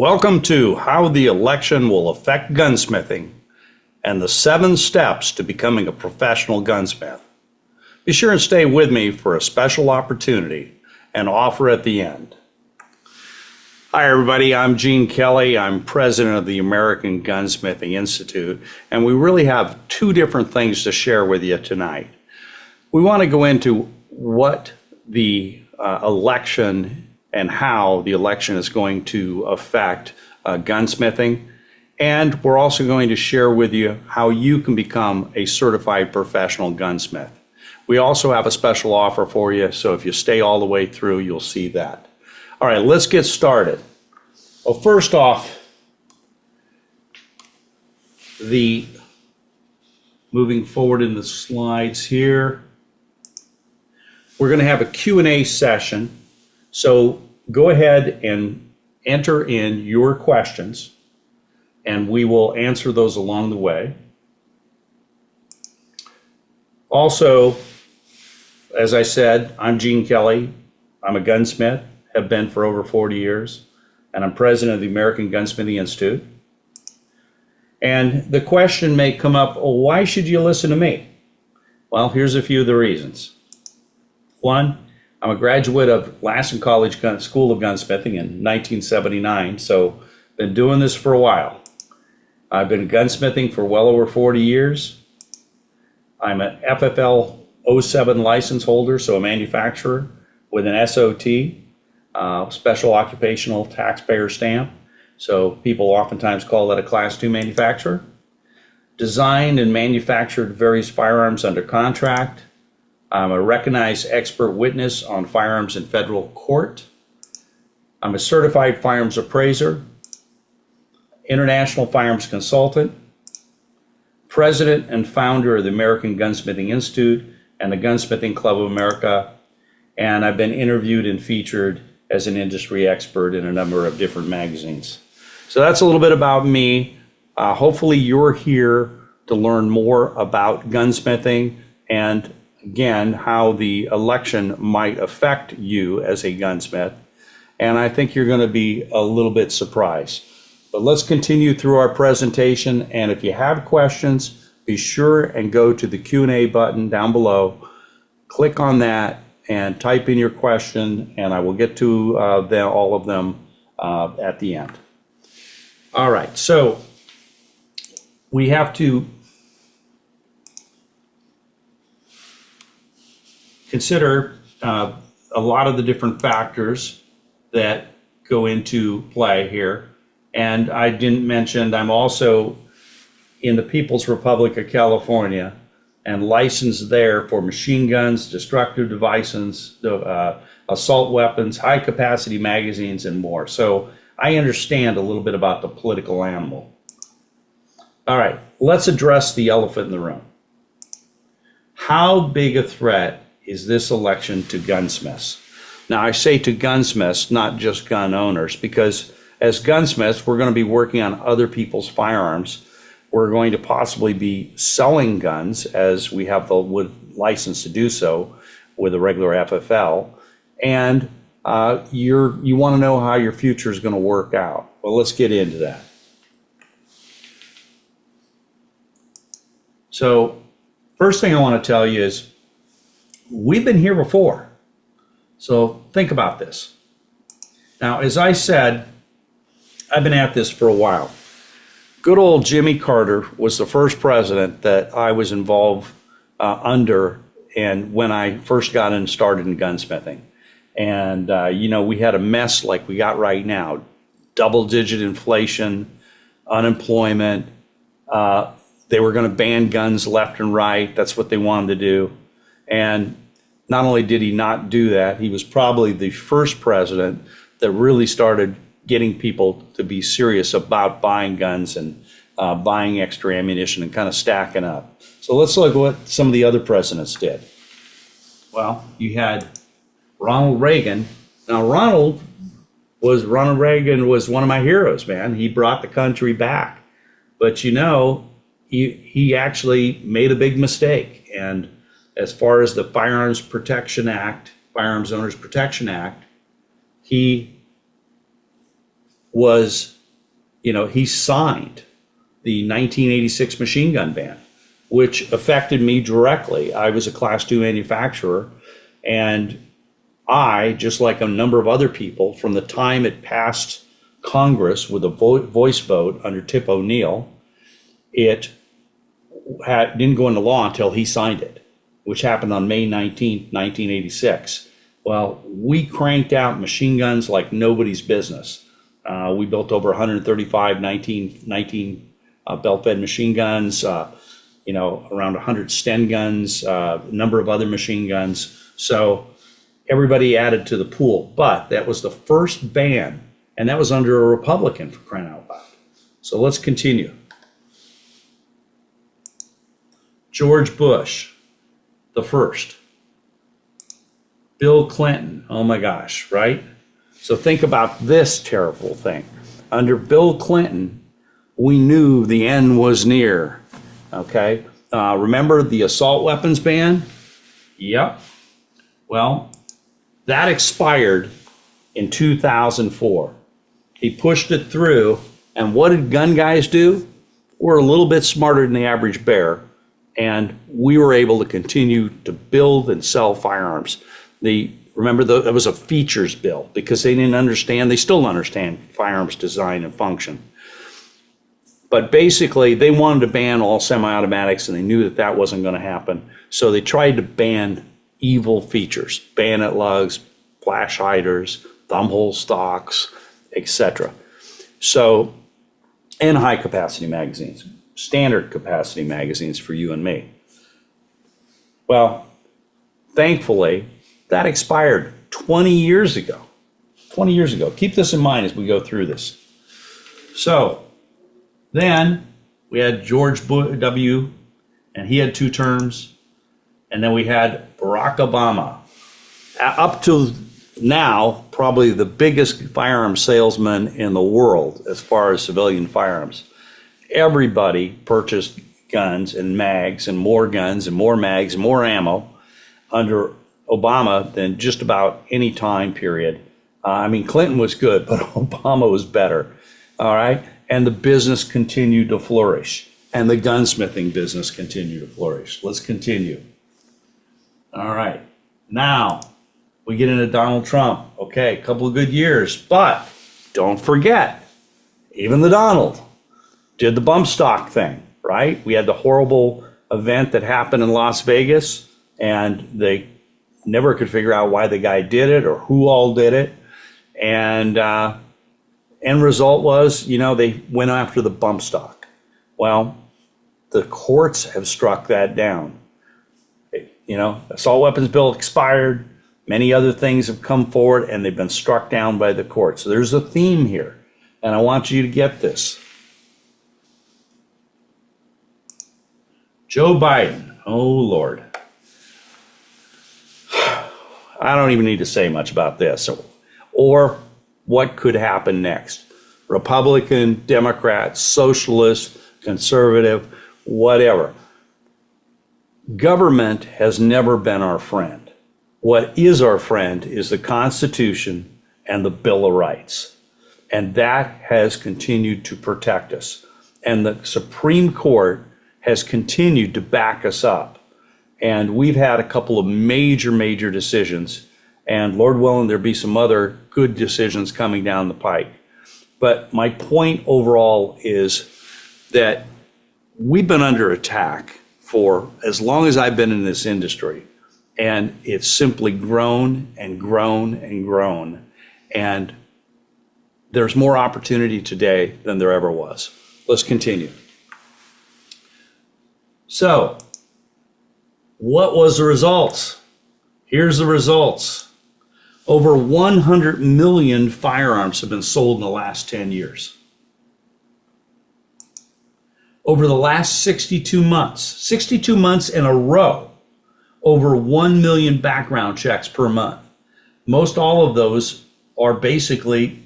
Welcome to How the Election Will Affect Gunsmithing and the 7 Steps to Becoming a Professional Gunsmith. Be sure and stay with me for a special opportunity and offer at the end. Hi everybody, I'm Gene Kelly. I'm president of the American Gunsmithing Institute, and we really have 2 different things to share with you tonight. We want to go into what the election and how the election is going to affect gunsmithing. And we're also going to share with you how you can become a certified professional gunsmith. We also have a special offer for you, so if you stay all the way through, you'll see that. All right, let's get started. Well, first off, moving forward in the slides here, we're going to have a Q&A session. So go ahead and enter in your questions, and we will answer those along the way. Also, as I said, I'm Gene Kelly. I'm a gunsmith, have been for over 40 years, and I'm president of the American Gunsmithing Institute. And the question may come up, oh, why should you listen to me? Well, here's a few of the reasons. 1, I'm a graduate of Lassen College School of Gunsmithing in 1979, so been doing this for a while. I've been gunsmithing for well over 40 years. I'm an FFL 07 license holder, so a manufacturer with an SOT, Special Occupational Taxpayer Stamp. So people oftentimes call that a Class 2 manufacturer. Designed and manufactured various firearms under contract. I'm a recognized expert witness on firearms in federal court. I'm a certified firearms appraiser, international firearms consultant, president and founder of the American Gunsmithing Institute and the Gunsmithing Club of America, and I've been interviewed and featured as an industry expert in a number of different magazines. So that's a little bit about me. Hopefully you're here to learn more about gunsmithing and again, how the election might affect you as a gunsmith. And I think you're going to be a little bit surprised. But let's continue through our presentation. And if you have questions, be sure and go to the Q&A button down below. Click on that and type in your question, and I will get to all of them at the end. All right, so we have to consider a lot of the different factors that go into play here. And I didn't mention, I'm also in the People's Republic of California and licensed there for machine guns, destructive devices, assault weapons, high capacity magazines, and more. So I understand a little bit about the political animal. All right, let's address the elephant in the room. How big a threat is this election to gunsmiths? Now, I say to gunsmiths, not just gun owners, because as gunsmiths, we're going to be working on other people's firearms. We're going to possibly be selling guns, as we have the license to do so with a regular FFL. And you want to know how your future is going to work out. Well, let's get into that. So, first thing I want to tell you is, we've been here before, so think about this. Now, as I said, I've been at this for a while. Good old Jimmy Carter was the first president that I was involved under, and when I first got in started in gunsmithing. And, we had a mess like we got right now. Double-digit inflation, unemployment. They were going to ban guns left and right. That's what they wanted to do. And not only did he not do that, he was probably the first president that really started getting people to be serious about buying guns and buying extra ammunition and kind of stacking up. So let's look at what some of the other presidents did. Well, you had Ronald Reagan. Now, Ronald Reagan was one of my heroes, man. He brought the country back. But he actually made a big mistake. And as far as the Firearms Owners Protection Act, he was, he signed the 1986 machine gun ban, which affected me directly. I was a Class 2 manufacturer, and I, just like a number of other people, from the time it passed Congress with a voice vote under Tip O'Neill, it didn't go into law until he signed it, which happened on May 19, 1986. Well, we cranked out machine guns like nobody's business. We built over 135 19 belt-fed machine guns, around 100 Sten guns, a number of other machine guns. So everybody added to the pool, but that was the first ban, and that was under a Republican, for crying out loud. So let's continue. George Bush, the first. Bill Clinton, oh my gosh, right? So think about this terrible thing. Under Bill Clinton, we knew the end was near, okay? Remember the assault weapons ban? Yep. Well, that expired in 2004. He pushed it through, and what did gun guys do? We're a little bit smarter than the average bear, and we were able to continue to build and sell firearms. Remember, that was a features bill because they didn't understand, they still don't understand firearms design and function. But basically, they wanted to ban all semi-automatics, and they knew that that wasn't going to happen. So they tried to ban evil features, bayonet lugs, flash hiders, thumbhole stocks, etc. So, and high-capacity magazines, standard capacity magazines for you and me. Well, thankfully, that expired 20 years ago. 20 years ago. Keep this in mind as we go through this. So then we had George W., and he had 2 terms. And then we had Barack Obama. Up to now, probably the biggest firearm salesman in the world as far as civilian firearms. Everybody purchased guns and mags and more guns and more mags and more ammo under Obama than just about any time period. Clinton was good, but Obama was better. All right. And the business continued to flourish, and the gunsmithing business continued to flourish. Let's continue. All right. Now we get into Donald Trump. Okay. A couple of good years, but don't forget, even the Donald did the bump stock thing, right? We had the horrible event that happened in Las Vegas, and they never could figure out why the guy did it or who all did it. And end result was, they went after the bump stock. Well, the courts have struck that down. Assault weapons bill expired. Many other things have come forward, and they've been struck down by the courts. So there's a theme here, and I want you to get this. Joe Biden, oh Lord. I don't even need to say much about this or what could happen next. Republican, Democrat, socialist, conservative, whatever. Government has never been our friend. What is our friend is the Constitution and the Bill of Rights. And that has continued to protect us. And the Supreme Court has continued to back us up. And we've had a couple of major decisions, and Lord willing, there'll be some other good decisions coming down the pike. But my point overall is that we've been under attack for as long as I've been in this industry, and it's simply grown and grown and grown. And there's more opportunity today than there ever was. Let's continue. So, what was the results? Here's the results. Over 100 million firearms have been sold in the last 10 years. Over the last 62 months in a row, over 1 million background checks per month. Most all of those are basically,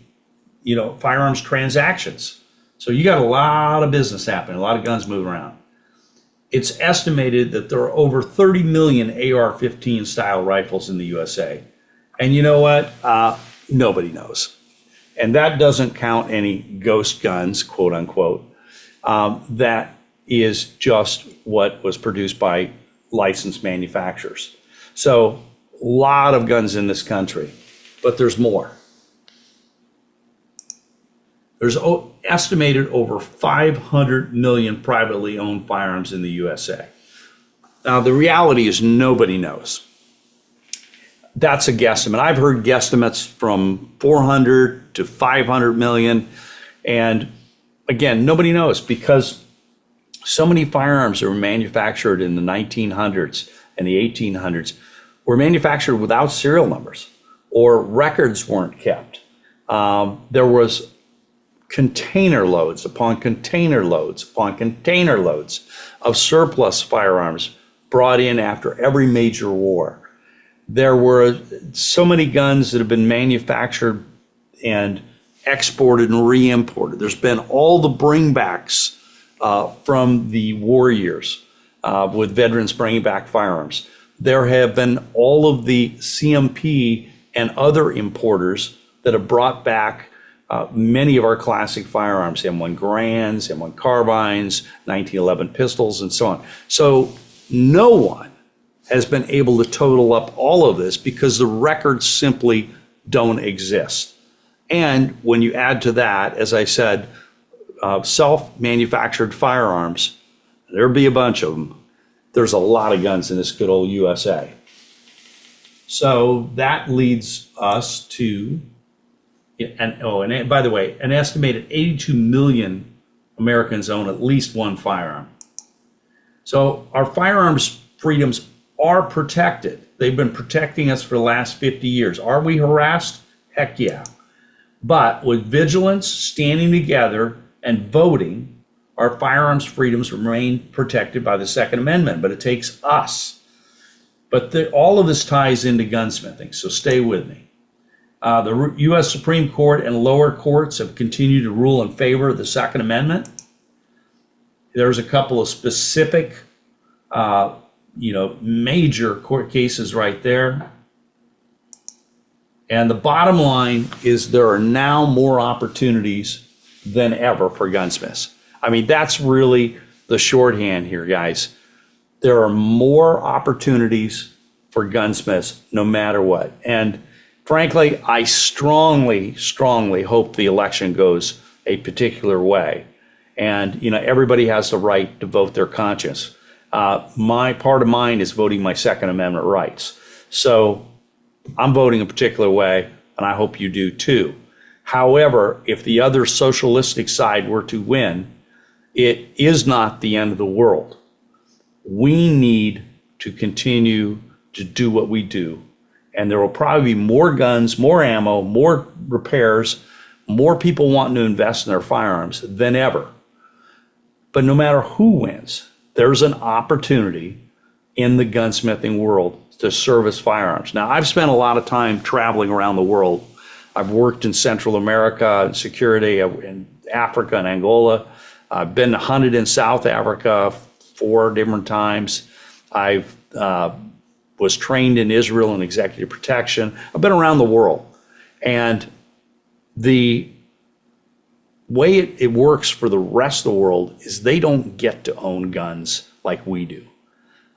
firearms transactions. So you got a lot of business happening, a lot of guns moving around. It's estimated that there are over 30 million AR-15 style rifles in the USA. And you know what? Nobody knows. And that doesn't count any ghost guns, quote unquote. That is just what was produced by licensed manufacturers. So a lot of guns in this country, but there's more. There's estimated over 500 million privately owned firearms in the USA. Now, the reality is nobody knows. That's a guesstimate. I've heard guesstimates from 400 to 500 million. And again, nobody knows because so many firearms that were manufactured in the 1900s and the 1800s were manufactured without serial numbers or records weren't kept. There was container loads upon container loads upon container loads of surplus firearms brought in after every major war. There were so many guns that have been manufactured and exported and re-imported. There's been all the bringbacks from the war years with veterans bringing back firearms. There have been all of the CMP and other importers that have brought back many of our classic firearms, M1 Garands, M1 carbines, 1911 pistols, and so on. So no one has been able to total up all of this because the records simply don't exist. And when you add to that, as I said, self-manufactured firearms, there'll be a bunch of them. There's a lot of guns in this good old USA. So that leads us to, and by the way, an estimated 82 million Americans own at least one firearm. So our firearms freedoms are protected. They've been protecting us for the last 50 years. Are we harassed? Heck yeah. But with vigilance, standing together, and voting, our firearms freedoms remain protected by the Second Amendment, but it takes us. But all of this ties into gunsmithing, so stay with me. The U.S. Supreme Court and lower courts have continued to rule in favor of the Second Amendment. There's a couple of specific major court cases right there. And the bottom line is there are now more opportunities than ever for gunsmiths. I mean, that's really the shorthand here, guys. There are more opportunities for gunsmiths no matter what. And frankly, I strongly, strongly hope the election goes a particular way. And, everybody has the right to vote their conscience. My part of mine is voting my Second Amendment rights. So I'm voting a particular way, and I hope you do too. However, if the other socialistic side were to win, it is not the end of the world. We need to continue to do what we do. And there will probably be more guns, more ammo, more repairs, more people wanting to invest in their firearms than ever. But no matter who wins, there's an opportunity in the gunsmithing world to service firearms. Now, I've spent a lot of time traveling around the world. I've worked in Central America, in security, in Africa and Angola. I've been hunted in South Africa 4 different times. I've was trained in Israel in executive protection. I've been around the world. And the way it works for the rest of the world is they don't get to own guns like we do.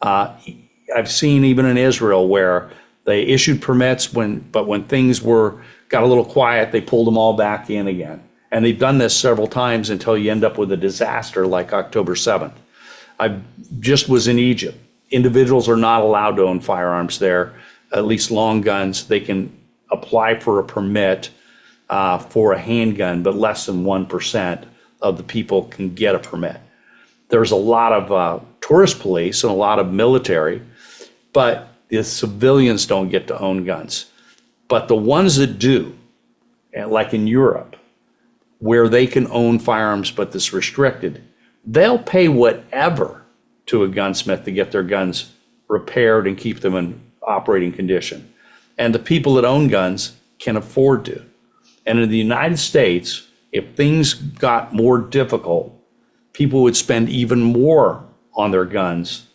I've seen even in Israel where they issued permits, but when things got a little quiet, they pulled them all back in again. And they've done this several times until you end up with a disaster like October 7th. I just was in Egypt. Individuals are not allowed to own firearms there, at least long guns. They can apply for a permit for a handgun, but less than 1% of the people can get a permit. There's a lot of tourist police and a lot of military, but the civilians don't get to own guns. But the ones that do, like in Europe, where they can own firearms but it's restricted, they'll pay whatever to a gunsmith to get their guns repaired and keep them in operating condition. And the people that own guns can afford to. And in the United States, if things got more difficult, people would spend even more on their guns,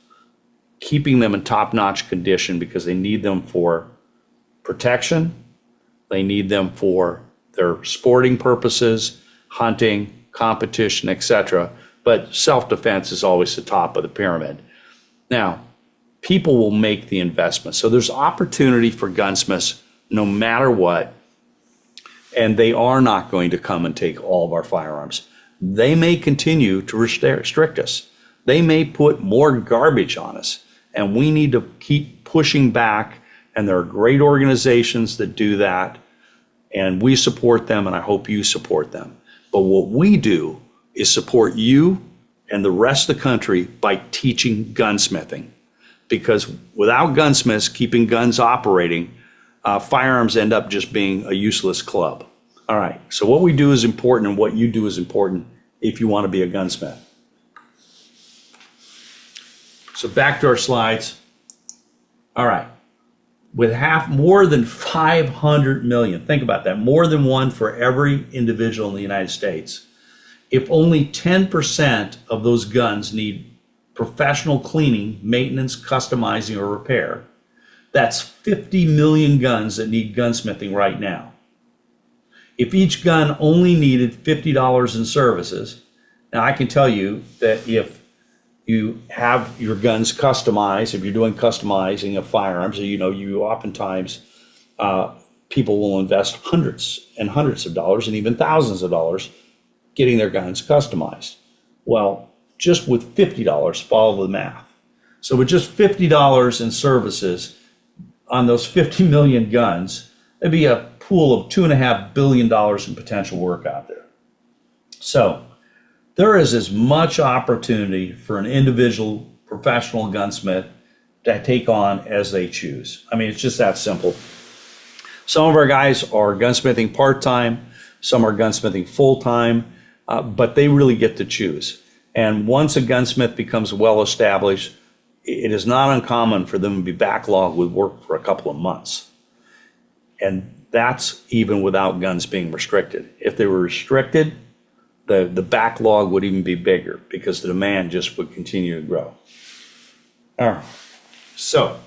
keeping them in top-notch condition because they need them for protection, they need them for their sporting purposes, hunting, competition, etc. But self-defense is always the top of the pyramid. Now, people will make the investment. So there's opportunity for gunsmiths no matter what, and they are not going to come and take all of our firearms. They may continue to restrict us. They may put more garbage on us, and we need to keep pushing back, and there are great organizations that do that, and we support them, and I hope you support them. But what we do is support you and the rest of the country by teaching gunsmithing. Because without gunsmiths keeping guns operating, firearms end up just being a useless club. All right, so what we do is important, and what you do is important if you want to be a gunsmith. So back to our slides. All right, with more than 500 million, think about that, more than one for every individual in the United States. If only 10% of those guns need professional cleaning, maintenance, customizing, or repair, that's 50 million guns that need gunsmithing right now. If each gun only needed $50 in services, now I can tell you that if you have your guns customized, if you're doing customizing of firearms, you oftentimes, people will invest hundreds and hundreds of dollars and even thousands of dollars getting their guns customized. Well, just with $50, follow the math. So with just $50 in services on those 50 million guns, there'd be a pool of $2.5 billion in potential work out there. So there is as much opportunity for an individual professional gunsmith to take on as they choose. I mean, it's just that simple. Some of our guys are gunsmithing part-time, some are gunsmithing full-time, but they really get to choose. And once a gunsmith becomes well-established, it is not uncommon for them to be backlogged with work for a couple of months. And that's even without guns being restricted. If they were restricted, the backlog would even be bigger because the demand just would continue to grow. All right. So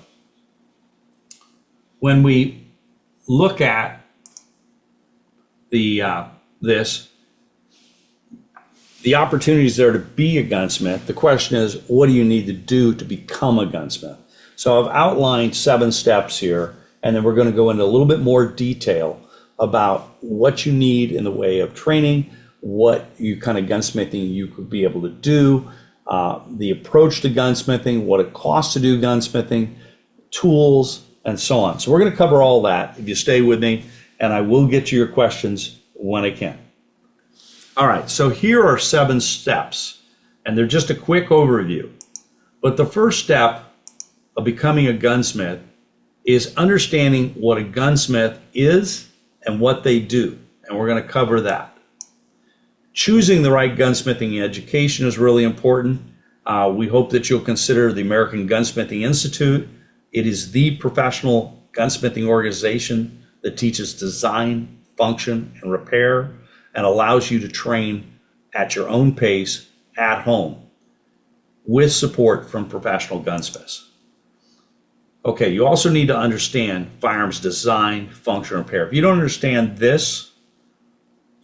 when we look at the opportunities there to be a gunsmith, the question is, what do you need to do to become a gunsmith? So I've outlined 7 steps here, and then we're going to go into a little bit more detail about what you need in the way of training, what you kind of gunsmithing you could be able to do, the approach to gunsmithing, what it costs to do gunsmithing, tools, and so on. So we're going to cover all that if you stay with me, and I will get to your questions when I can. All right, so here are 7 steps, and they're just a quick overview. But the first step of becoming a gunsmith is understanding what a gunsmith is and what they do, and we're going to cover that. Choosing the right gunsmithing education is really important. We hope that you'll consider the American Gunsmithing Institute. It is the professional gunsmithing organization that teaches design, function, and repair, and allows you to train at your own pace at home with support from professional gunsmiths. Okay, you also need to understand firearms design, function, and repair. If you don't understand this,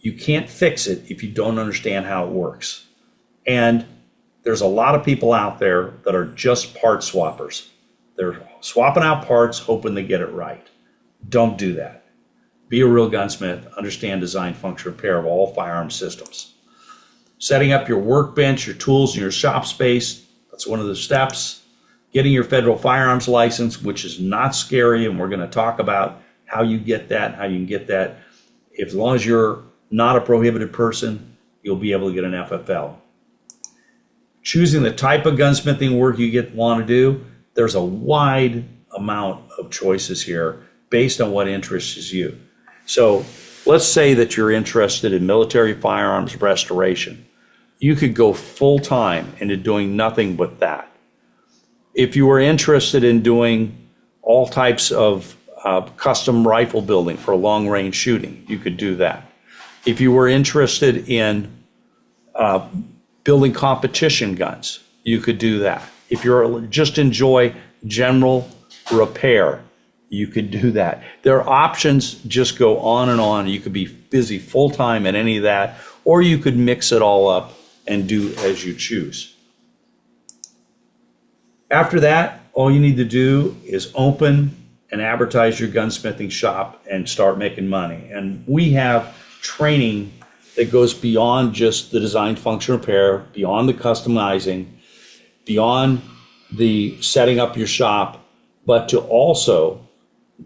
you can't fix it if you don't understand how it works. And there's a lot of people out there that are just part swappers. They're swapping out parts, hoping they get it right. Don't do that. Be a real gunsmith, understand design, function, repair of all firearm systems. Setting up your workbench, your tools, and your shop space, that's one of the steps. Getting your federal firearms license, which is not scary, and we're going to talk about how you get that, how you can get that. As long as you're not a prohibited person, you'll be able to get an FFL. Choosing the type of gunsmithing work you want to do, there's a wide amount of choices here based on what interests you. So let's say that you're interested in military firearms restoration. You could go full-time into doing nothing but that. If you were interested in doing all types of custom rifle building for long-range shooting, you could do that. If you were interested in building competition guns, you could do that. If you just enjoy general repair, You could do that. Their options just go on and on. You could be busy full-time at any of that, or you could mix it all up and do as you choose. After that, all you need to do is open and advertise your gunsmithing shop and start making money. And we have training that goes beyond just the design, function, repair, beyond the customizing, beyond the setting up your shop, but to also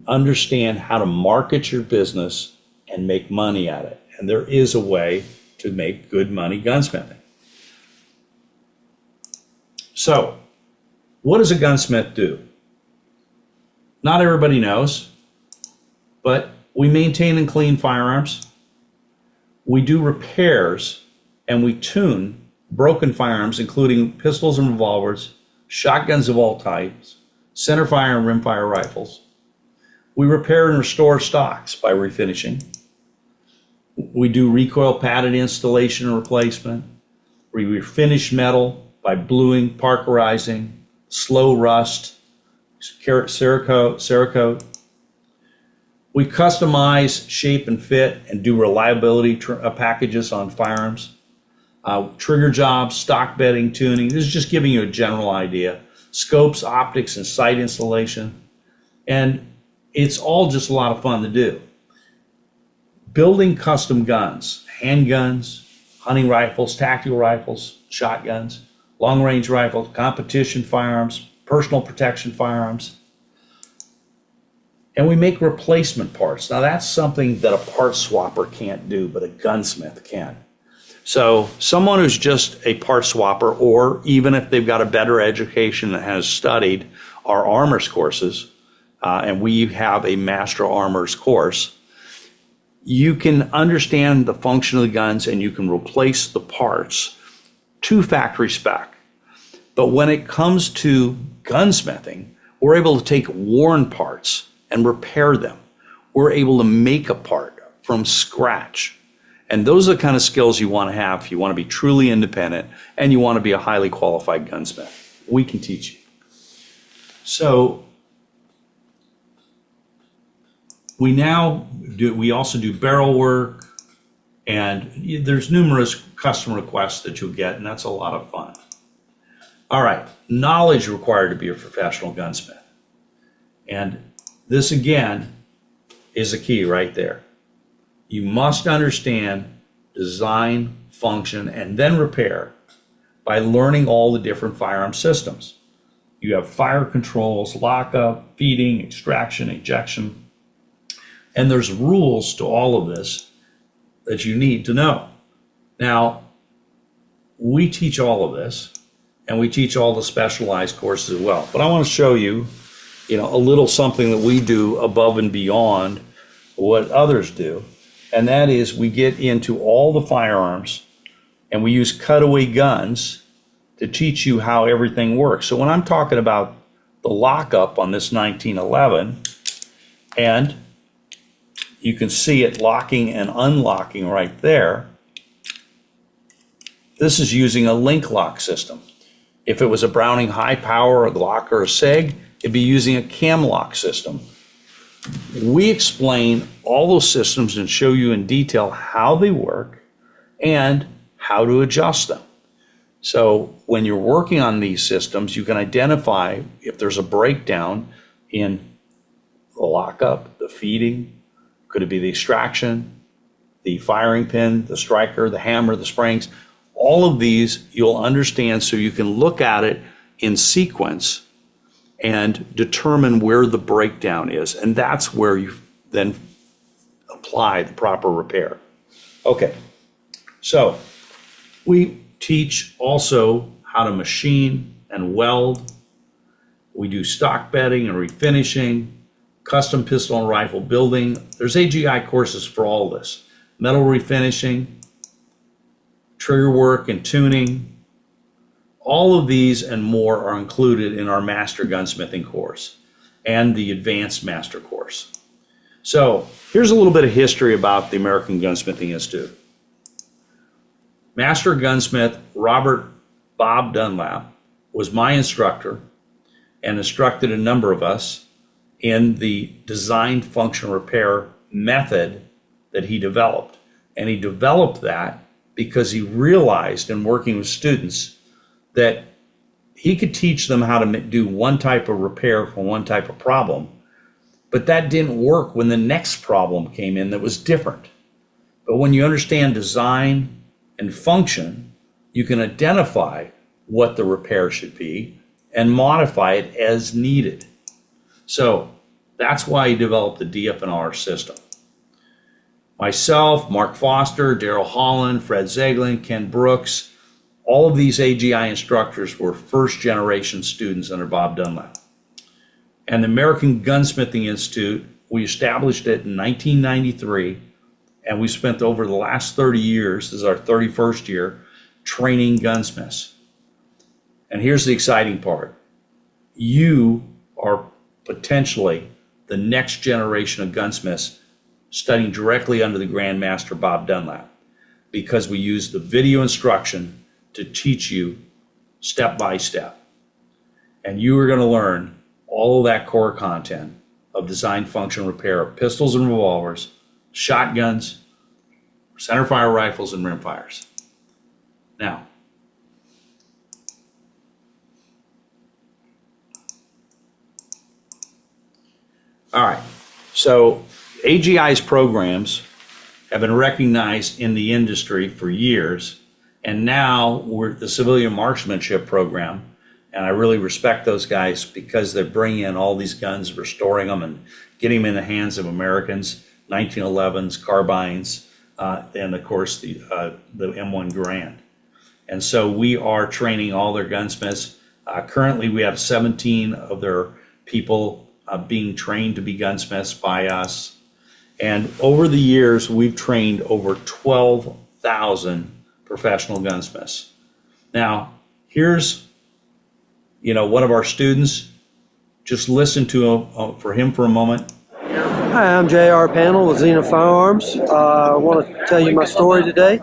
understand how to market your business and make money at it. And there is a way to make good money gunsmithing. So, what does a gunsmith do? Not everybody knows, but we maintain and clean firearms. We do repairs and we tune broken firearms, including pistols and revolvers, shotguns of all types, centerfire and rimfire rifles. We repair and restore stocks by refinishing. We do recoil padded installation and replacement. We refinish metal by bluing, parkerizing, slow rust, Cerakote. We customize shape and fit and do reliability packages on firearms. Trigger jobs, stock bedding, tuning. This is just giving you a general idea. Scopes, optics, and sight installation. And it's all just a lot of fun to do. Building custom guns, handguns, hunting rifles, tactical rifles, shotguns, long-range rifles, competition firearms, personal protection firearms. And we make replacement parts. Now that's something that a part swapper can't do, but a gunsmith can. So someone who's just a part swapper, or even if they've got a better education and has studied our armors courses, and we have a master armors course, you can understand the function of the guns and you can replace the parts to factory spec. But when it comes to gunsmithing, we're able to take worn parts and repair them. We're able to make a part from scratch. And those are the kind of skills you want to have if you want to be truly independent and you want to be a highly qualified gunsmith. We can teach you. So we also do barrel work, and there's numerous custom requests that you'll get, and that's a lot of fun. All right, knowledge required to be a professional gunsmith. And this again is a key right there. You must understand design, function, and then repair by learning all the different firearm systems. You have fire controls, lockup, feeding, extraction, ejection, and there's rules to all of this that you need to know. Now, we teach all of this, and we teach all the specialized courses as well. But I want to show you, a little something that we do above and beyond what others do. And that is we get into all the firearms and we use cutaway guns to teach you how everything works. So when I'm talking about the lockup on this 1911, and you can see it locking and unlocking right there, this is using a link lock system. If it was a Browning high power, a Glock, or a SIG, it'd be using a cam lock system. We explain all those systems and show you in detail how they work and how to adjust them. So when you're working on these systems, you can identify if there's a breakdown in the lockup, the feeding, could it be the extraction, the firing pin, the striker, the hammer, the springs. All of these you'll understand so you can look at it in sequence and determine where the breakdown is. And that's where you then apply the proper repair. Okay, so we teach also how to machine and weld. We do stock bedding and refinishing, custom pistol and rifle building. There's AGI courses for all this. Metal refinishing, trigger work and tuning. All of these and more are included in our Master Gunsmithing course and the Advanced Master course. So here's a little bit of history about the American Gunsmithing Institute. Master Gunsmith Robert Bob Dunlap was my instructor and instructed a number of us in the design function repair method that he developed. And he developed that because he realized in working with students that he could teach them how to do one type of repair for one type of problem, but that didn't work when the next problem came in that was different. But when you understand design and function, you can identify what the repair should be and modify it as needed. So that's why he developed the DFNR system. Myself, Mark Foster, Daryl Holland, Fred Zeglin, Ken Brooks, all of these AGI instructors were first generation students under Bob Dunlap. And the American Gunsmithing Institute, we established it in 1993, and we spent over the last 30 years, this is our 31st year, training gunsmiths. And here's the exciting part. You are potentially the next generation of gunsmiths studying directly under the Grand Master Bob Dunlap, because we use the video instruction to teach you step by step. And you are going to learn all of that core content of design function repair of pistols and revolvers, shotguns, centerfire rifles, and rimfires. Now, all right, so AGI's programs have been recognized in the industry for years, and now we're the civilian marksmanship program, and I really respect those guys because they're bringing in all these guns, restoring them, and getting them in the hands of Americans, 1911s, carbines, and of course the M1 Garand. And so we are training all their gunsmiths. Currently we have 17 of their people being trained to be gunsmiths by us. And over the years, we've trained over 12,000 professional gunsmiths. Now, here's, one of our students. Just listen to him, for a moment. Hi, I'm J.R. Panel with Zenith Firearms. I want to tell you my story today.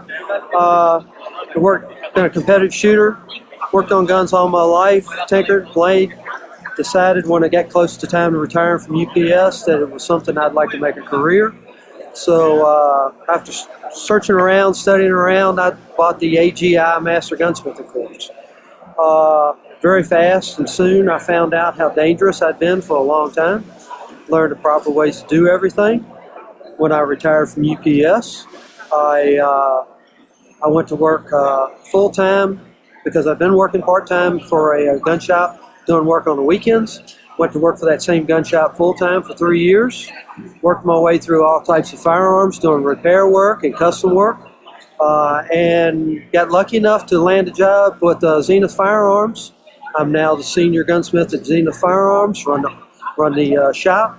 Been a competitive shooter, worked on guns all my life, tinkered, played, decided when I got close to time to retire from UPS that it was something I'd like to make a career. So after searching around, studying around, I bought the AGI Master Gunsmithing course. Very fast and soon I found out how dangerous I'd been for a long time. Learned the proper ways to do everything. When I retired from UPS, I went to work full-time because I've been working part-time for a gun shop, doing work on the weekends. Went to work for that same gun shop full-time for 3 years. Worked my way through all types of firearms, doing repair work and custom work. And got lucky enough to land a job with Zenith Firearms. I'm now the senior gunsmith at Zenith Firearms, run the shop,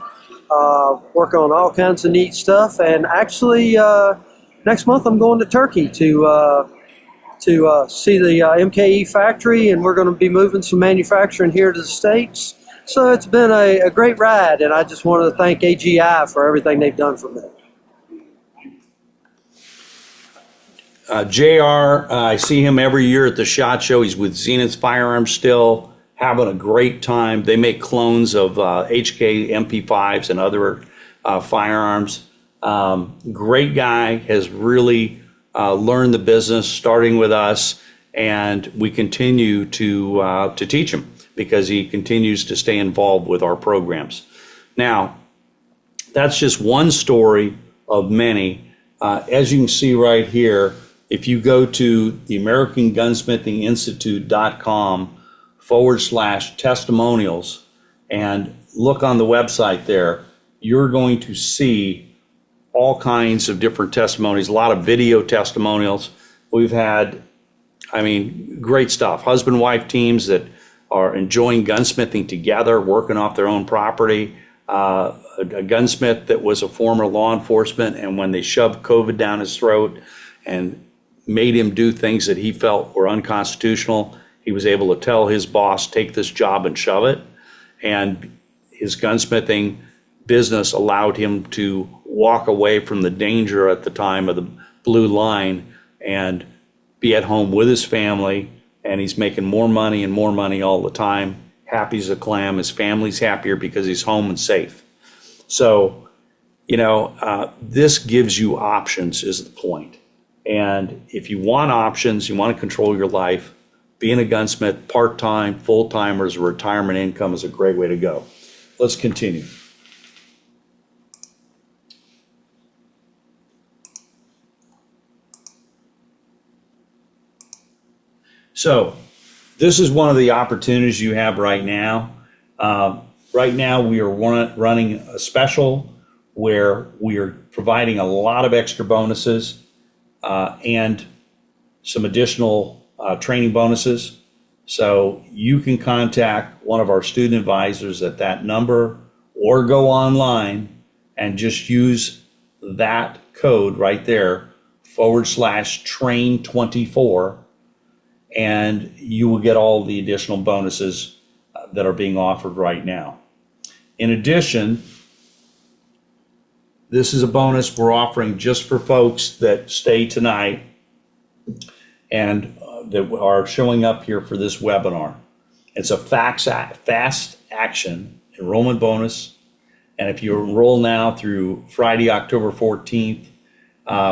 work on all kinds of neat stuff. And actually, next month I'm going to Turkey to see the MKE factory, and we're going to be moving some manufacturing here to the States. So it's been a great ride, and I just want to thank AGI for everything they've done for me. JR, I see him every year at the SHOT Show. He's with Zenith Firearms still, having a great time. They make clones of HK MP5s and other firearms. Great guy, has really learned the business starting with us, and we continue to teach him because he continues to stay involved with our programs. Now, that's just one story of many. As you can see right here, if you go to the American Gunsmithing Institute.com/testimonials and look on the website there, you're going to see all kinds of different testimonies, a lot of video testimonials. We've had, great stuff. Husband-wife teams that are enjoying gunsmithing together, working off their own property. A gunsmith that was a former law enforcement, and when they shoved COVID down his throat and made him do things that he felt were unconstitutional, he was able to tell his boss, take this job and shove it. And his gunsmithing business allowed him to walk away from the danger at the time of the blue line and be at home with his family, and he's making more money and more money all the time, happy as a clam. His family's happier because he's home and safe. So, this gives you options is the point. And if you want options, you want to control your life, being a gunsmith, part-time, full-time, or as a retirement income is a great way to go. Let's continue. So this is one of the opportunities you have right now. Right now we are running a special where we are providing a lot of extra bonuses and some additional training bonuses. So you can contact one of our student advisors at that number or go online and just use that code right there, /train24, and you will get all the additional bonuses that are being offered right now. In addition, this is a bonus we're offering just for folks that stay tonight and that are showing up here for this webinar. It's a fast action enrollment bonus. And if you enroll now through Friday, October 14th,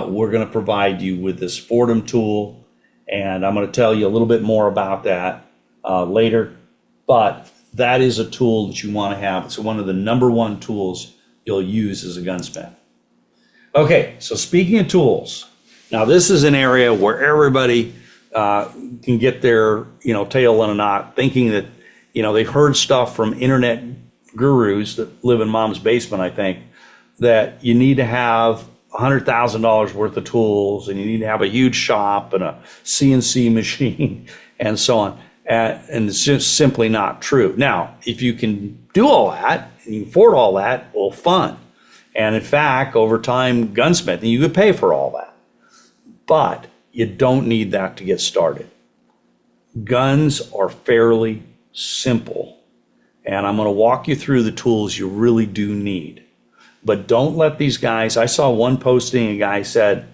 we're going to provide you with this Fordham tool. And I'm going to tell you a little bit more about that later. But that is a tool that you want to have. It's one of the number one tools you'll use as a gunsmith. Okay, so speaking of tools, now this is an area where everybody can get their tail in a knot, thinking that they've heard stuff from internet gurus that live in mom's basement, I think, that you need to have $100,000 worth of tools and you need to have a huge shop and a CNC machine and so on. And it's just simply not true. Now, if you can do all that and you can afford all that, well, fun. And in fact, over time, gunsmithing, you could pay for all that. But you don't need that to get started. Guns are fairly simple. And I'm going to walk you through the tools you really do need. But don't let these guys, I saw one posting, a guy said,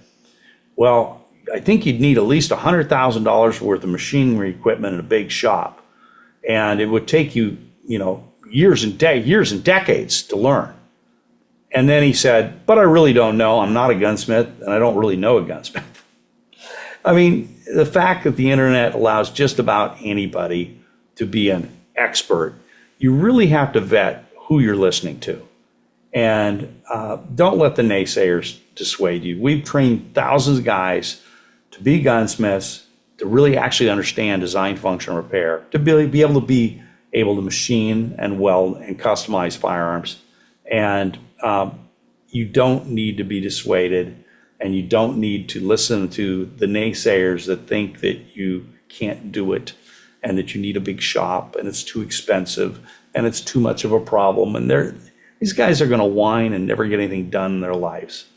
well, I think you'd need at least $100,000 worth of machinery equipment in a big shop. And it would take you, years and decades to learn. And then he said, but I really don't know. I'm not a gunsmith and I don't really know a gunsmith. I mean, the fact that the internet allows just about anybody to be an expert, you really have to vet who you're listening to. And don't let the naysayers dissuade you. We've trained thousands of guys to be gunsmiths, to really actually understand design, function, repair, to be able to machine and weld and customize firearms. And you don't need to be dissuaded, and you don't need to listen to the naysayers that think that you can't do it and that you need a big shop and it's too expensive and it's too much of a problem. And these guys are going to whine and never get anything done in their lives.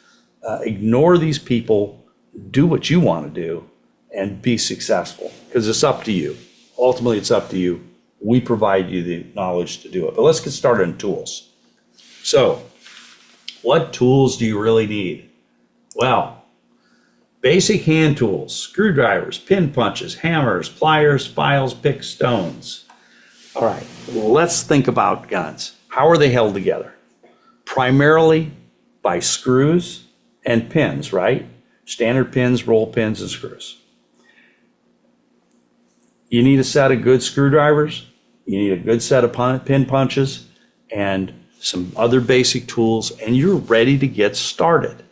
Ignore these people, do what you want to do, and be successful, because it's up to you. Ultimately, it's up to you. We provide you the knowledge to do it. But let's get started on tools. So, what tools do you really need? Well, basic hand tools, screwdrivers, pin punches, hammers, pliers, files, picks, stones. All right, let's think about guns. How are they held together? Primarily by screws and pins, right? Standard pins, roll pins, and screws. You need a set of good screwdrivers. You need a good set of pin punches and some other basic tools, and you're ready to get started.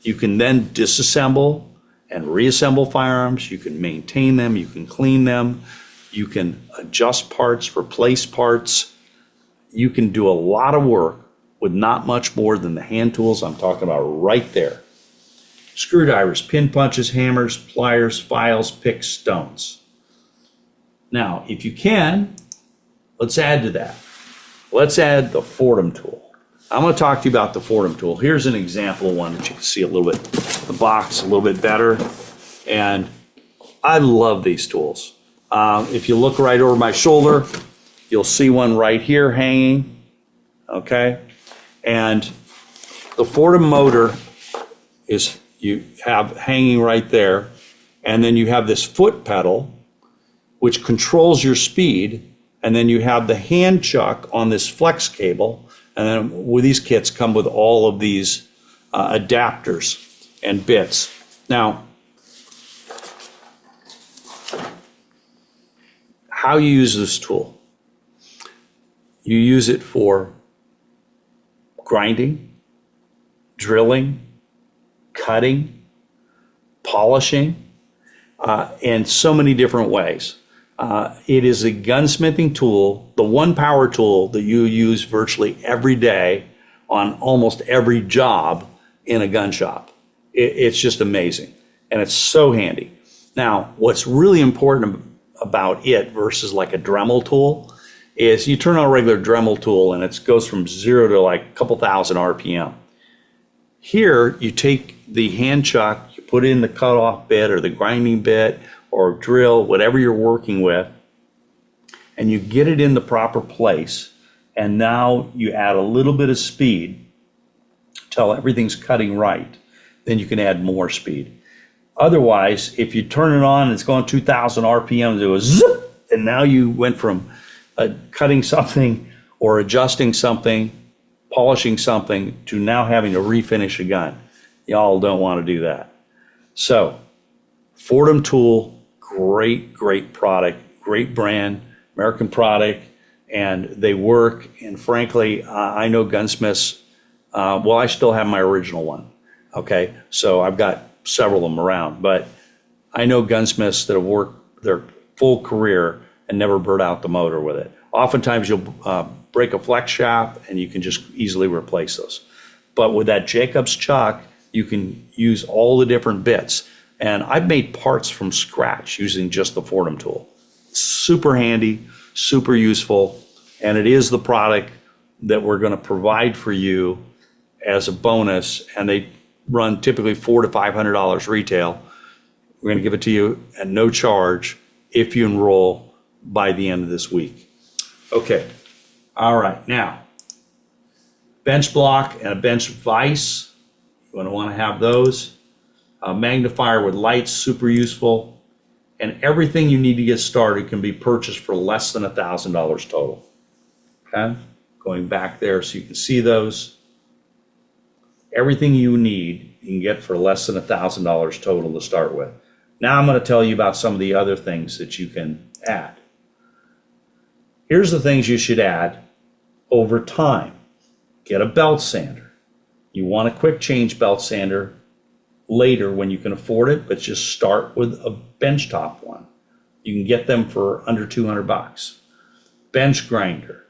You can then disassemble and reassemble firearms. You can maintain them. You can clean them. You can adjust parts, replace parts. You can do a lot of work with not much more than the hand tools I'm talking about right there. Screwdrivers, pin punches, hammers, pliers, files, picks, stones. Now, if you can, let's add to that. Let's add the Fordham tool. I'm going to talk to you about the Fordham tool. Here's an example of one that you can see a little bit, the box a little bit better. And I love these tools. If you look right over my shoulder, you'll see one right here hanging, okay? And the Fordham motor is, you have hanging right there, and then you have this foot pedal, which controls your speed, And then you have the hand chuck on this flex cable. And then with these kits come with all of these adapters and bits. Now, how you use this tool? You use it for grinding, drilling, cutting, polishing, in so many different ways. It is a gunsmithing tool, the one power tool that you use virtually every day on almost every job in a gun shop. It's just amazing, and it's so handy. Now, what's really important about it versus like a Dremel tool is you turn on a regular Dremel tool and it goes from 0 to like a couple thousand RPM. Here, you take the hand chuck, you put in the cutoff bit or the grinding bit or drill, whatever you're working with, and you get it in the proper place. And now you add a little bit of speed till everything's cutting right. Then you can add more speed. Otherwise, if you turn it on and it's going 2,000 RPM, it goes zip, and now you went from cutting something or adjusting something, polishing something, to now having to refinish a gun. Y'all don't want to do that. So, Fordham tool, great product, great brand, American product, and they work. And frankly, I know Gunsmiths, well, I still have my original one. Okay, so I've got several of them around, but I know gunsmiths that have worked their full career and never burnt out the motor with it. Oftentimes you'll break a flex shaft and you can just easily replace those. But with that Jacobs chuck, you can use all the different bits. And I've made parts from scratch using just the Fordham tool. Super handy, super useful, and it is the product that we're going to provide for you as a bonus, and they run typically $400 to $500 retail. We're going to give it to you at no charge if you enroll by the end of this week. Okay, all right, now, bench block and a bench vise, you're going to want to have those. A magnifier with lights, super useful, and everything you need to get started can be purchased for less than $1,000 total. Okay, going back there so you can see those. Everything you need, you can get for less than $1,000 total to start with. Now I'm going to tell you about some of the other things that you can add. Here's the things you should add over time. Get a belt sander. You want a quick change belt sander later when you can afford it, but just start with a benchtop one. You can get them for under $200. Bench grinder,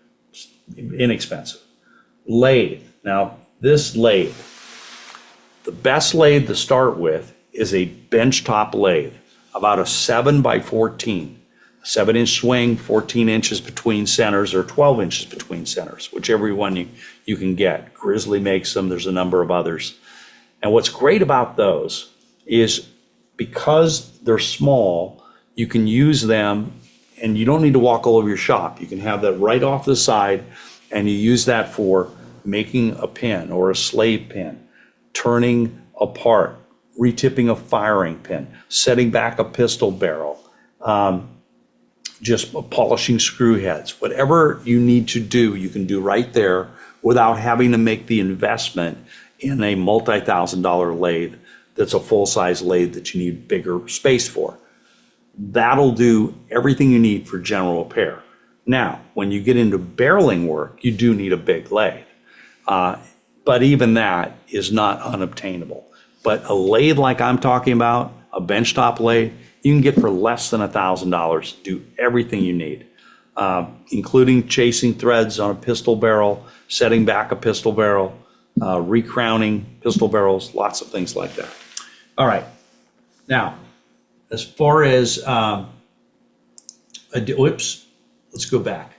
inexpensive. Lathe. Now, this lathe, the best lathe to start with is a benchtop lathe, about a 7 by 14, a 7-inch swing, 14 inches between centers, or 12 inches between centers, whichever one you can get. Grizzly makes them. There's a number of others. And what's great about those is because they're small, you can use them and you don't need to walk all over your shop. You can have that right off the side, and you use that for making a pin or a slave pin, turning apart, retipping a firing pin, setting back a pistol barrel, just polishing screw heads. Whatever you need to do, you can do right there without having to make the investment in a multi-$1,000 lathe that's a full-size lathe that you need bigger space for. That'll do everything you need for general repair. Now, when you get into barreling work, you do need a big lathe. But even that is not unobtainable. But a lathe like I'm talking about, a benchtop lathe, you can get for less than $1,000 to do everything you need, including chasing threads on a pistol barrel, setting back a pistol barrel, recrowning pistol barrels, lots of things like that. All right. Now, as far as, let's go back.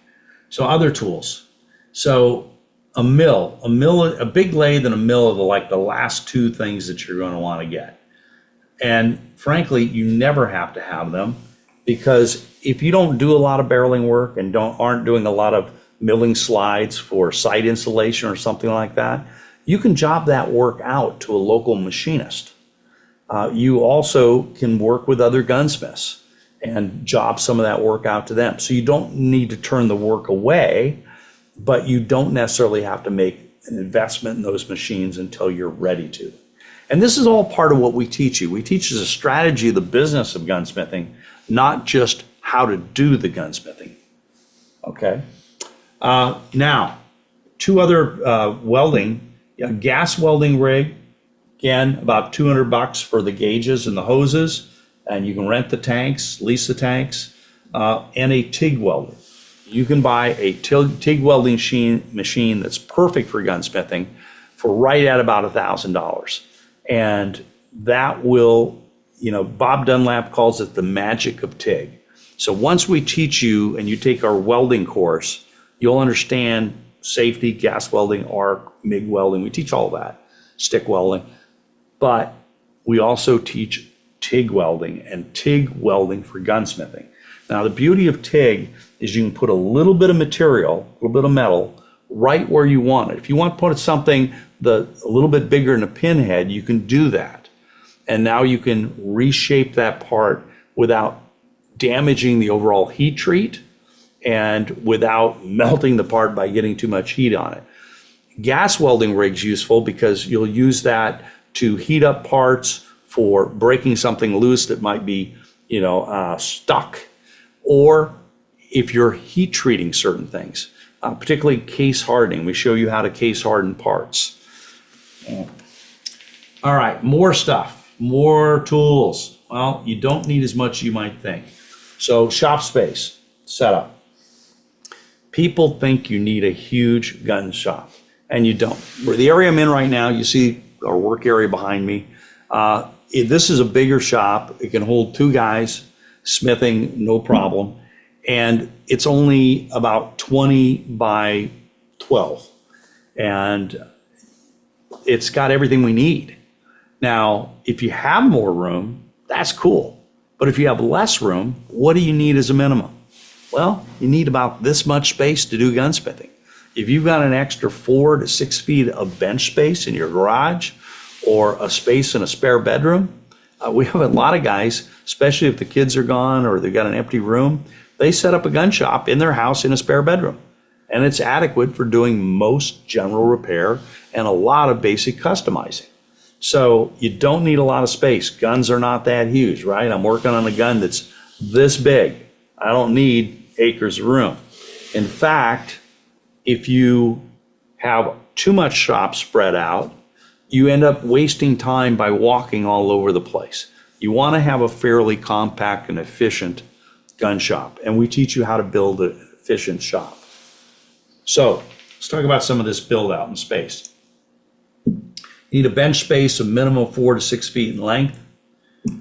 So other tools. So a big lathe and a mill are the last two things that you're going to want to get. And frankly, you never have to have them, because if you don't do a lot of barreling work and aren't doing a lot of milling slides for site installation or something like that, you can job that work out to a local machinist. You also can work with other gunsmiths and job some of that work out to them. So you don't need to turn the work away, but you don't necessarily have to make an investment in those machines until you're ready to. And this is all part of what we teach you. We teach you the strategy of the business of gunsmithing, not just how to do the gunsmithing. Okay. Now, two other welding, a gas welding rig, again, about $200 for the gauges and the hoses, and you can rent the tanks, lease the tanks, and a TIG welder. You can buy a TIG welding machine that's perfect for gunsmithing for right at about $1,000. And that will, Bob Dunlap calls it the magic of TIG. So once we teach you and you take our welding course, you'll understand safety, gas welding, arc, MIG welding. We teach all that, stick welding. But we also teach TIG welding and TIG welding for gunsmithing. Now, the beauty of TIG is you can put a little bit of material, a little bit of metal, right where you want it. If you want to put something a little bit bigger in a pinhead, you can do that. And now you can reshape that part without damaging the overall heat treat and without melting the part by getting too much heat on it. Gas welding rig's useful because you'll use that to heat up parts for breaking something loose that might be, stuck, or if you're heat treating certain things, particularly case hardening. We show you how to case harden parts. All right, more stuff, more tools. Well, you don't need as much as you might think. So shop space, setup. People think you need a huge gun shop, and you don't. The area I'm in right now, you see our work area behind me. This is a bigger shop. It can hold two guys smithing, no problem. And it's only about 20 by 12. And it's got everything we need. Now, if you have more room, that's cool. But if you have less room, what do you need as a minimum? Well, you need about this much space to do gunsmithing. If you've got an extra 4 to 6 feet of bench space in your garage or a space in a spare bedroom, we have a lot of guys, especially if the kids are gone or they've got an empty room, they set up a gun shop in their house in a spare bedroom. And it's adequate for doing most general repair and a lot of basic customizing. So you don't need a lot of space. Guns are not that huge, right? I'm working on a gun that's this big. I don't need acres of room. In fact, if you have too much shop spread out, you end up wasting time by walking all over the place. You want to have a fairly compact and efficient gun shop, and we teach you how to build an efficient shop. So let's talk about some of this build out in space. You need a bench space of minimum 4 to 6 feet in length.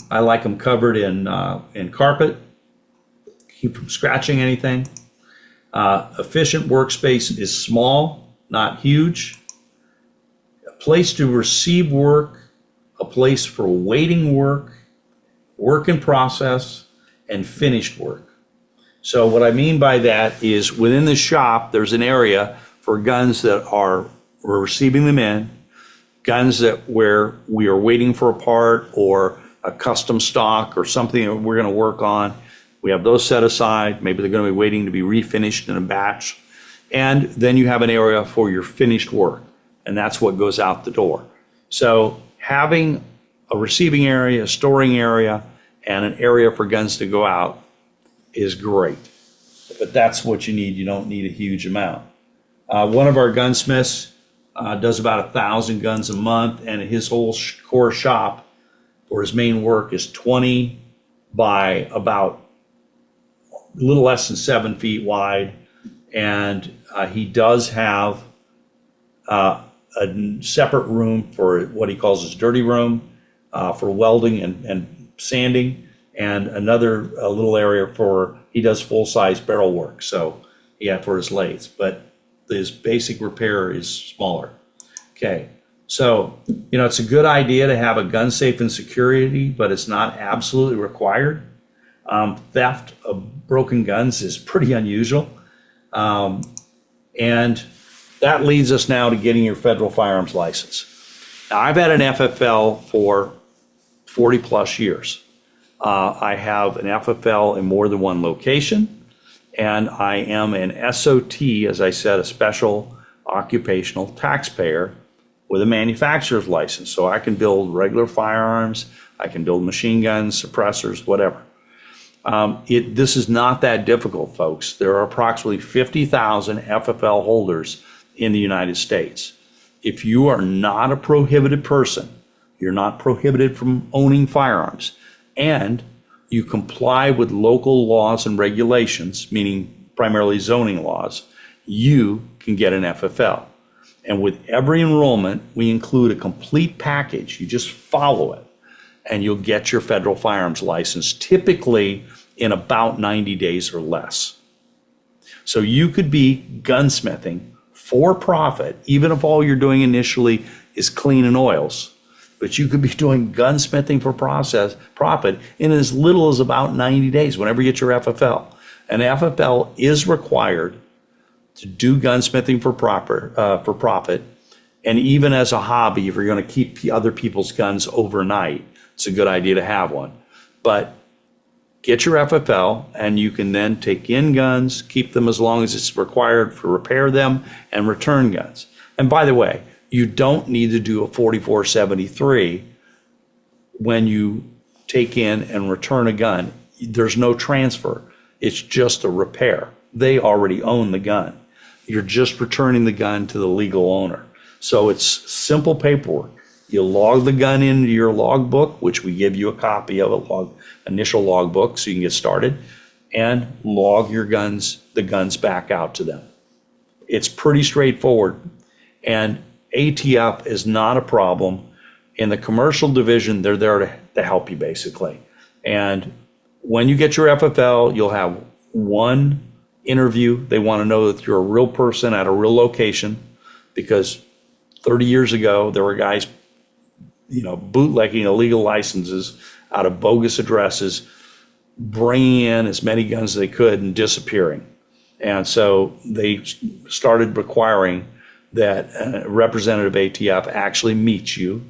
I like them covered in carpet, keep from scratching anything. Efficient workspace is small, not huge. A place to receive work, a place for waiting work, work in process, and finished work. So what I mean by that is within the shop, there's an area for guns that we're receiving them in, guns that where we are waiting for a part or a custom stock or something that we're going to work on. We have those set aside. Maybe they're going to be waiting to be refinished in a batch. And then you have an area for your finished work, and that's what goes out the door. So having a receiving area, a storing area, and an area for guns to go out is great. But that's what you need. You don't need a huge amount. One of our gunsmiths does about 1,000 guns a month, and his whole core shop for his main work is 20 by about a little less than 7 feet wide. And he does have a separate room for what he calls his dirty room for welding and sanding, and another little area for, he does full-size barrel work, so for his lathes, but his basic repair is smaller. Okay, so, it's a good idea to have a gun safe and security, but it's not absolutely required. Theft of broken guns is pretty unusual. And that leads us now to getting your federal firearms license. Now, I've had an FFL for 40 plus years. I have an FFL in more than one location, and I am an SOT, as I said, a special occupational taxpayer with a manufacturer's license. So I can build regular firearms, I can build machine guns, suppressors, whatever. This is not that difficult, folks. There are approximately 50,000 FFL holders in the United States. If you are not a prohibited person, you're not prohibited from owning firearms, and you comply with local laws and regulations, meaning primarily zoning laws, you can get an FFL. And with every enrollment, we include a complete package. You just follow it, and you'll get your federal firearms license, typically in about 90 days or less. So you could be gunsmithing for profit, even if all you're doing initially is cleaning oils. But you could be doing gunsmithing for profit in as little as about 90 days, whenever you get your FFL. An FFL is required to do gunsmithing for profit, and even as a hobby, if you're going to keep other people's guns overnight, it's a good idea to have one. But get your FFL, and you can then take in guns, keep them as long as it's required for repair them, and return guns. And by the way, you don't need to do a 4473 when you take in and return a gun. There's no transfer. It's just a repair. They already own the gun. You're just returning the gun to the legal owner. So it's simple paperwork. You log the gun into your logbook, which we give you a copy of, initial logbook, so you can get started, and log your guns, the guns back out to them. It's pretty straightforward, and ATF is not a problem. In the commercial division, they're there to help you, basically. And when you get your FFL, you'll have one interview. They want to know that you're a real person at a real location, because 30 years ago, there were guys bootlegging illegal licenses out of bogus addresses, bringing in as many guns as they could and disappearing. And so they started requiring that a representative ATF actually meets you,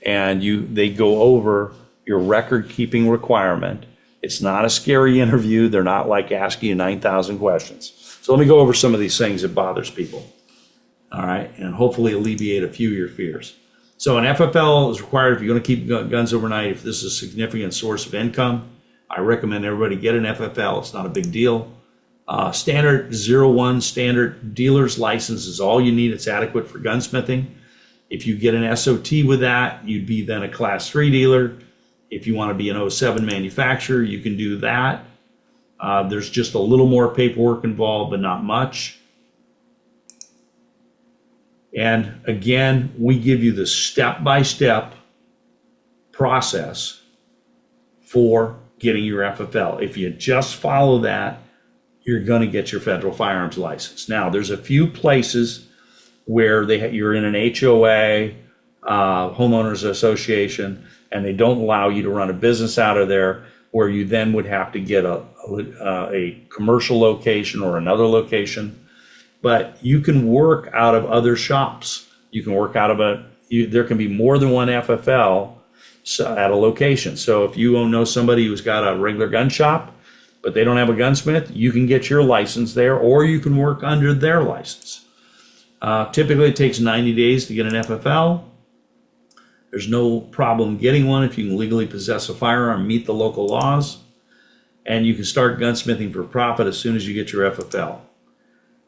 and they go over your record keeping requirement. It's not a scary interview. They're not like asking you 9,000 questions. So let me go over some of these things that bothers people. All right, and hopefully alleviate a few of your fears. So an FFL is required if you're going to keep guns overnight. If this is a significant source of income, I recommend everybody get an FFL. It's not a big deal. Standard 01 standard dealer's license is all you need. It's adequate for gunsmithing. If you get an SOT with that, you'd be then a class 3 dealer. If you want to be an 07 manufacturer, you can do that. There's just a little more paperwork involved, but not much. And again, we give you the step-by-step process for getting your FFL. If you just follow that, you're going to get your federal firearms license. Now, there's a few places where you're in an HOA, homeowners association, and they don't allow you to run a business out of there, where you then would have to get a commercial location or another location. But you can work out of other shops. You can work out of there can be more than one FFL at a location. So if you know somebody who's got a regular gun shop, but they don't have a gunsmith, you can get your license there, or you can work under their license. Typically, it takes 90 days to get an FFL. There's no problem getting one if you can legally possess a firearm, meet the local laws, and you can start gunsmithing for profit as soon as you get your FFL.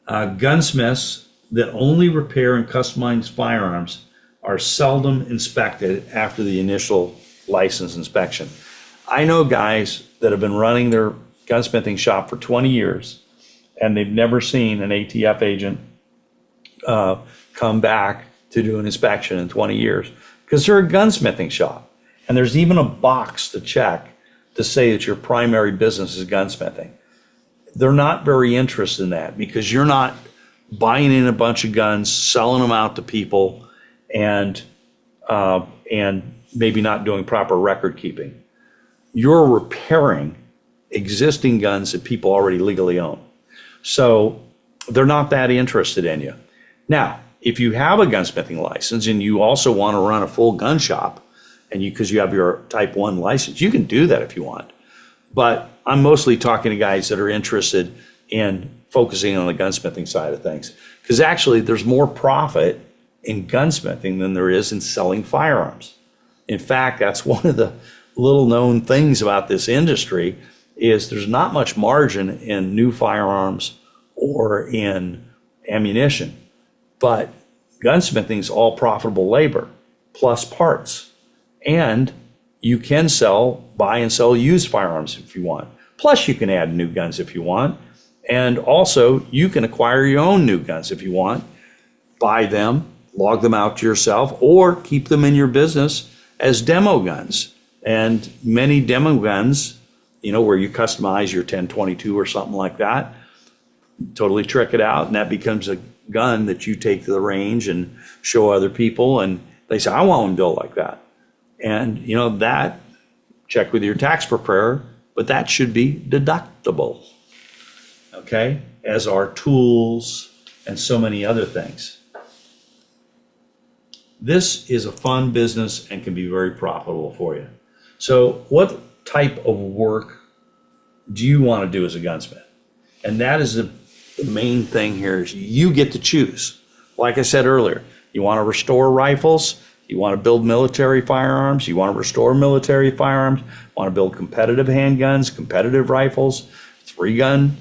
Gunsmiths that only repair and customize firearms are seldom inspected after the initial license inspection. I know guys that have been running their gunsmithing shop for 20 years, and they've never seen an ATF agent come back to do an inspection in 20 years, because they're a gunsmithing shop. And there's even a box to check to say that your primary business is gunsmithing. They're not very interested in that, because you're not buying in a bunch of guns, selling them out to people, and maybe not doing proper record keeping. You're repairing existing guns that people already legally own. So they're not that interested in you. Now, if you have a gunsmithing license and you also want to run a full gun shop, and because you have your type 1 license, you can do that if you want. But I'm mostly talking to guys that are interested in focusing on the gunsmithing side of things. Because actually, there's more profit in gunsmithing than there is in selling firearms. In fact, that's one of the little known things about this industry is there's not much margin in new firearms or in ammunition. But gunsmithing is all profitable labor plus parts. And you can buy and sell used firearms if you want. Plus, you can add new guns if you want. And also, you can acquire your own new guns if you want. Buy them, log them out to yourself, or keep them in your business as demo guns. And many demo guns, where you customize your 1022 or something like that, totally trick it out, and that becomes a gun that you take to the range and show other people, and they say, I want one built like that. And, that, check with your tax preparer, but that should be deductible, okay, as are tools and so many other things. This is a fun business and can be very profitable for you. So what type of work do you want to do as a gunsmith? And that is the main thing here is you get to choose. Like I said earlier, you want to restore rifles, you want to build military firearms, you want to restore military firearms, want to build competitive handguns, competitive rifles, 3-gun.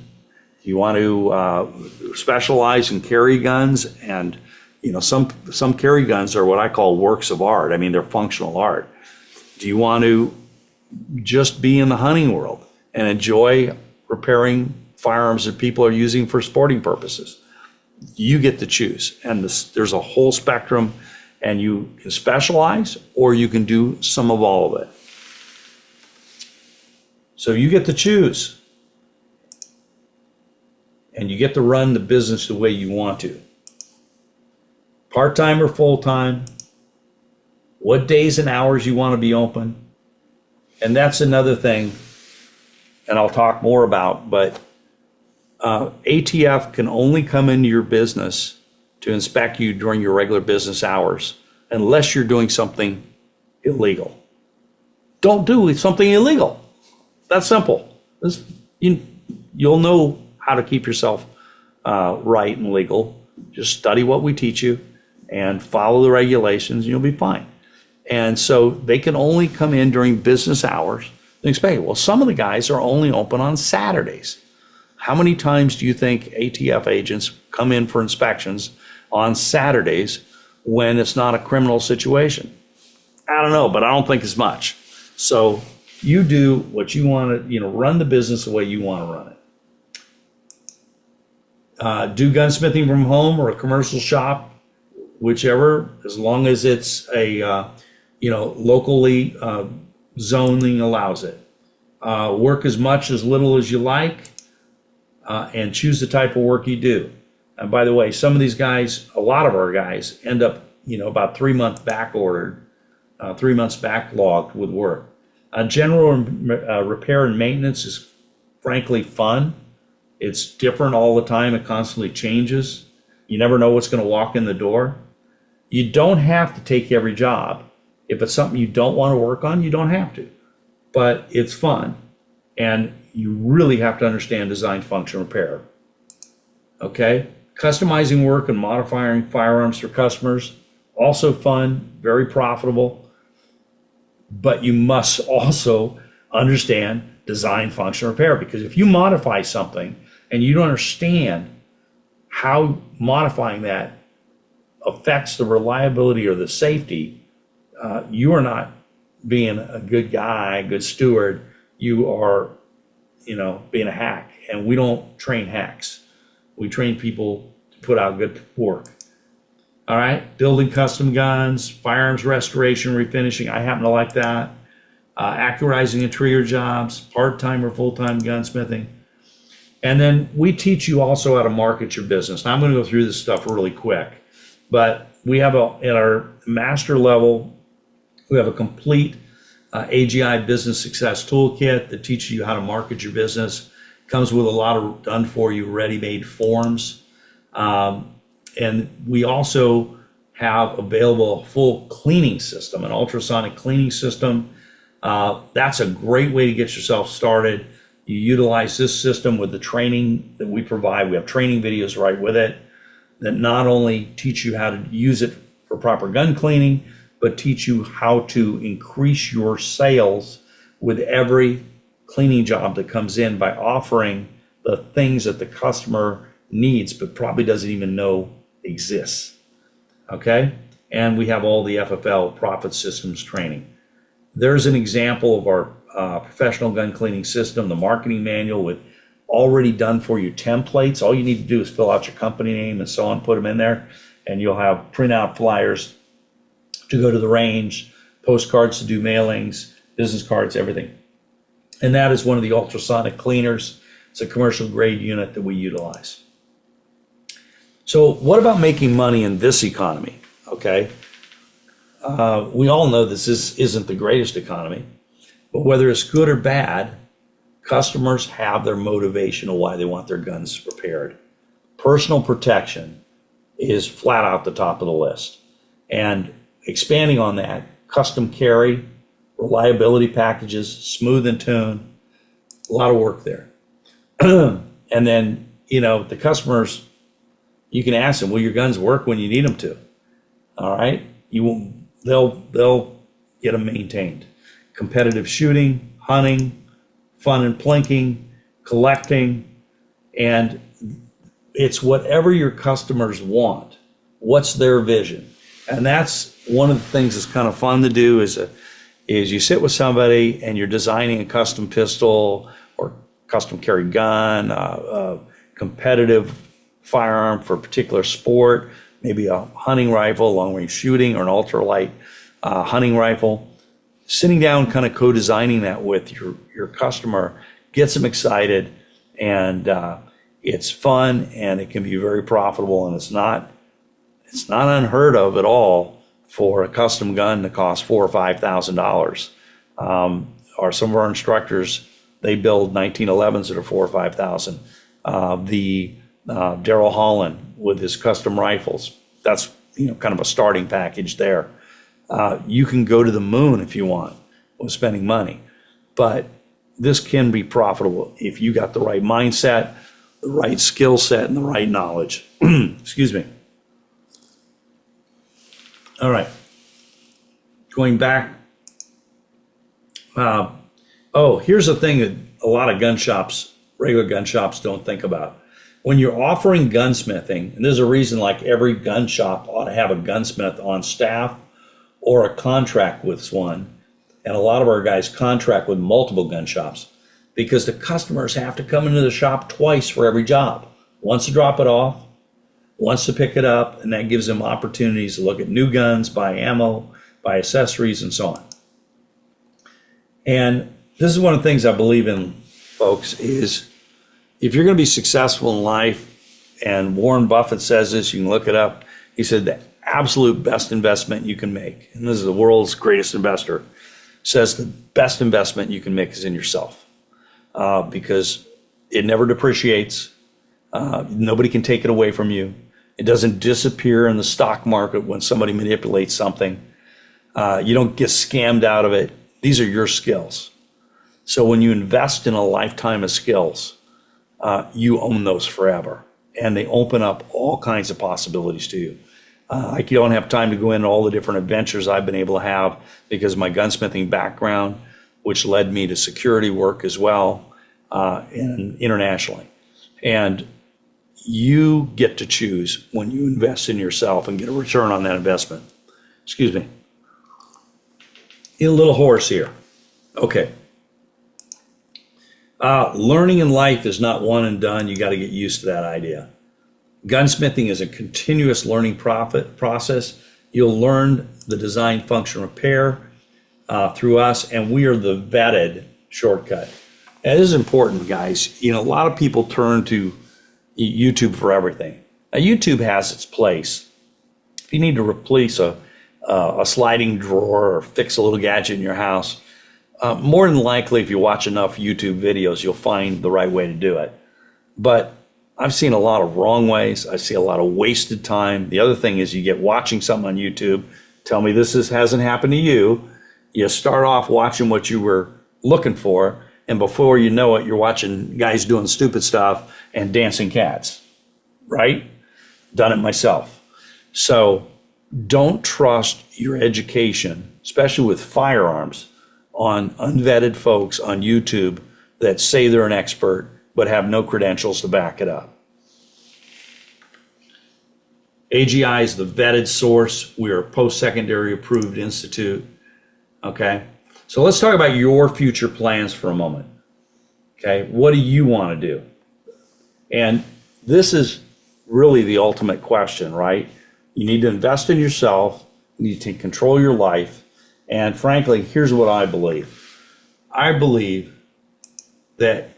You want to specialize in carry guns, and some carry guns are what I call works of art. I mean, they're functional art. Do you want to just be in the hunting world and enjoy repairing firearms that people are using for sporting purposes? You get to choose, and there's a whole spectrum, and you can specialize or you can do some of all of it. So you get to choose, and you get to run the business the way you want to. Part-time or full-time, what days and hours you want to be open. And that's another thing, and I'll talk more about, but ATF can only come into your business to inspect you during your regular business hours unless you're doing something illegal. Don't do something illegal. That's simple. You'll know how to keep yourself right and legal. Just study what we teach you and follow the regulations, and you'll be fine. And so they can only come in during business hours and inspect. Well, some of the guys are only open on Saturdays. How many times do you think ATF agents come in for inspections on Saturdays when it's not a criminal situation? I don't know, but I don't think as much. So you do what you want to, run the business the way you want to run it. Do gunsmithing from home or a commercial shop, whichever, as long as it's a, locally zoning allows it. Work as much, as little as you like, and choose the type of work you do. And by the way, some of these guys, a lot of our guys, end up, about 3 months back ordered, 3 months backlogged with work. General repair and maintenance is frankly fun. It's different all the time. It constantly changes. You never know what's going to walk in the door. You don't have to take every job. If it's something you don't want to work on, you don't have to. But it's fun. And you really have to understand design, function, repair. Okay? Customizing work and modifying firearms for customers, also fun, very profitable. But you must also understand design, function, repair. Because if you modify something and you don't understand how modifying that affects the reliability or the safety, you are not being a good guy, good steward. You are, being a hack. And we don't train hacks. We train people to put out good work. All right, building custom guns, firearms restoration, refinishing. I happen to like that. Accurizing interior jobs, part-time or full-time gunsmithing. And then we teach you also how to market your business. Now I'm going to go through this stuff really quick, but we have at our master level, we have a complete AGI business success toolkit that teaches you how to market your business. Comes with a lot of done for you ready-made forms. And we also have available a full cleaning system, an ultrasonic cleaning system. That's a great way to get yourself started. You utilize this system with the training that we provide. We have training videos right with it that not only teach you how to use it for proper gun cleaning, but teach you how to increase your sales with every cleaning job that comes in by offering the things that the customer needs but probably doesn't even know exists. Okay? And we have all the FFL profit systems training. There's an example of our professional gun cleaning system, the marketing manual with already done for you templates. All you need to do is fill out your company name and so on, put them in there, and you'll have printout flyers to go to the range, postcards to do mailings, business cards, everything. And that is one of the ultrasonic cleaners. It's a commercial grade unit that we utilize. So what about making money in this economy? Okay. We all know this isn't the greatest economy, but whether it's good or bad, customers have their motivation of why they want their guns repaired. Personal protection is flat out the top of the list. And expanding on that, custom carry, reliability packages, smooth and tune, a lot of work there. And then, the customers, you can ask them, will your guns work when you need them to? All right. They'll get them maintained. Competitive shooting, hunting, fun and plinking, collecting, and it's whatever your customers want. What's their vision? And that's one of the things that's kind of fun to do is you sit with somebody and you're designing a custom pistol or custom carry gun, competitive firearm for a particular sport, maybe a hunting rifle, long range shooting, or an ultralight hunting rifle. Sitting down, kind of co-designing that with your customer gets them excited, and it's fun, and it can be very profitable, and it's not unheard of at all for a custom gun to cost $4,000 or $5,000. Or some of our instructors, they build 1911s that are $4,000 or $5,000. The Daryl Holland with his custom rifles, that's kind of a starting package there. You can go to the moon if you want with spending money, but this can be profitable if you got the right mindset, the right skill set, and the right knowledge. Excuse me. All right. Going back. Here's the thing that a lot of gun shops, regular gun shops, don't think about. When you're offering gunsmithing, and there's a reason like every gun shop ought to have a gunsmith on staff or a contract with one. And a lot of our guys contract with multiple gun shops because the customers have to come into the shop twice for every job. Once to drop it off, once to pick it up, and that gives them opportunities to look at new guns, buy ammo, buy accessories, and so on. And this is one of the things I believe in, folks, is if you're going to be successful in life, and Warren Buffett says this, you can look it up. He said the absolute best investment you can make, and this is the world's greatest investor, says the best investment you can make is in yourself, because it never depreciates. Nobody can take it away from you. It doesn't disappear in the stock market when somebody manipulates something. You don't get scammed out of it. These are your skills. So when you invest in a lifetime of skills, you own those forever, and they open up all kinds of possibilities to you. I don't have time to go into all the different adventures I've been able to have because of my gunsmithing background, which led me to security work as well, and internationally. And you get to choose when you invest in yourself and get a return on that investment. Excuse me. A little hoarse here. Okay. Learning in life is not one and done. You got to get used to that idea. Gunsmithing is a continuous learning process. You'll learn the design, function, repair through us, and we are the vetted shortcut. And this is important, guys. A lot of people turn to YouTube for everything. Now, YouTube has its place. If you need to replace a sliding drawer or fix a little gadget in your house, more than likely, if you watch enough YouTube videos, you'll find the right way to do it. But I've seen a lot of wrong ways. I see a lot of wasted time. The other thing is you get watching something on YouTube. Tell me hasn't happened to you. You start off watching what you were looking for, and before you know it, you're watching guys doing stupid stuff and dancing cats, right? Done it myself. So don't trust your education, especially with firearms, on unvetted folks on YouTube that say they're an expert but have no credentials to back it up. AGI is the vetted source. We are a post-secondary approved institute. Okay, so let's talk about your future plans for a moment. Okay, what do you want to do? And this is really the ultimate question, right? You need to invest in yourself. You need to control your life. And frankly, here's what I believe. I believe that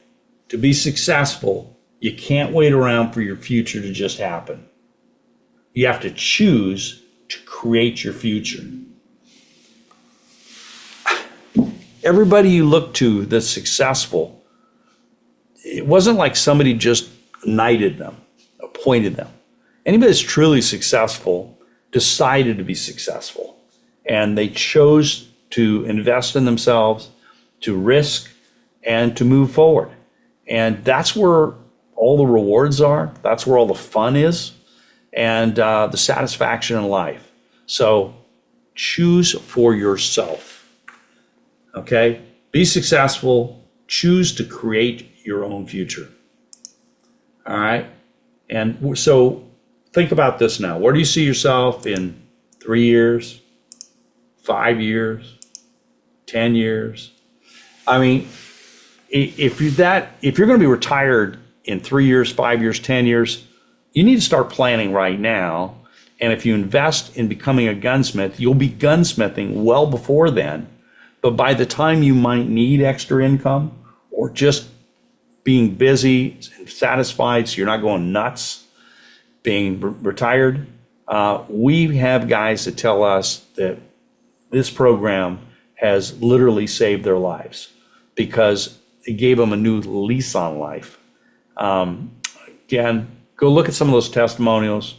to be successful, you can't wait around for your future to just happen. You have to choose to create your future. Everybody you look to that's successful, it wasn't like somebody just knighted them, appointed them. Anybody that's truly successful decided to be successful, and they chose to invest in themselves, to risk, and to move forward. And that's where all the rewards are. That's where all the fun is, and the satisfaction in life. So choose for yourself. Okay? Be successful. Choose to create your own future. All right? And so think about this now. Where do you see yourself in 3 years, 5 years, 10 years? I mean, if you're going to be retired in 3 years, 5 years, 10 years, you need to start planning right now. And if you invest in becoming a gunsmith, you'll be gunsmithing well before then. But by the time you might need extra income or just being busy and satisfied so you're not going nuts being retired, we have guys that tell us that this program has literally saved their lives because it gave them a new lease on life. Again, go look at some of those testimonials.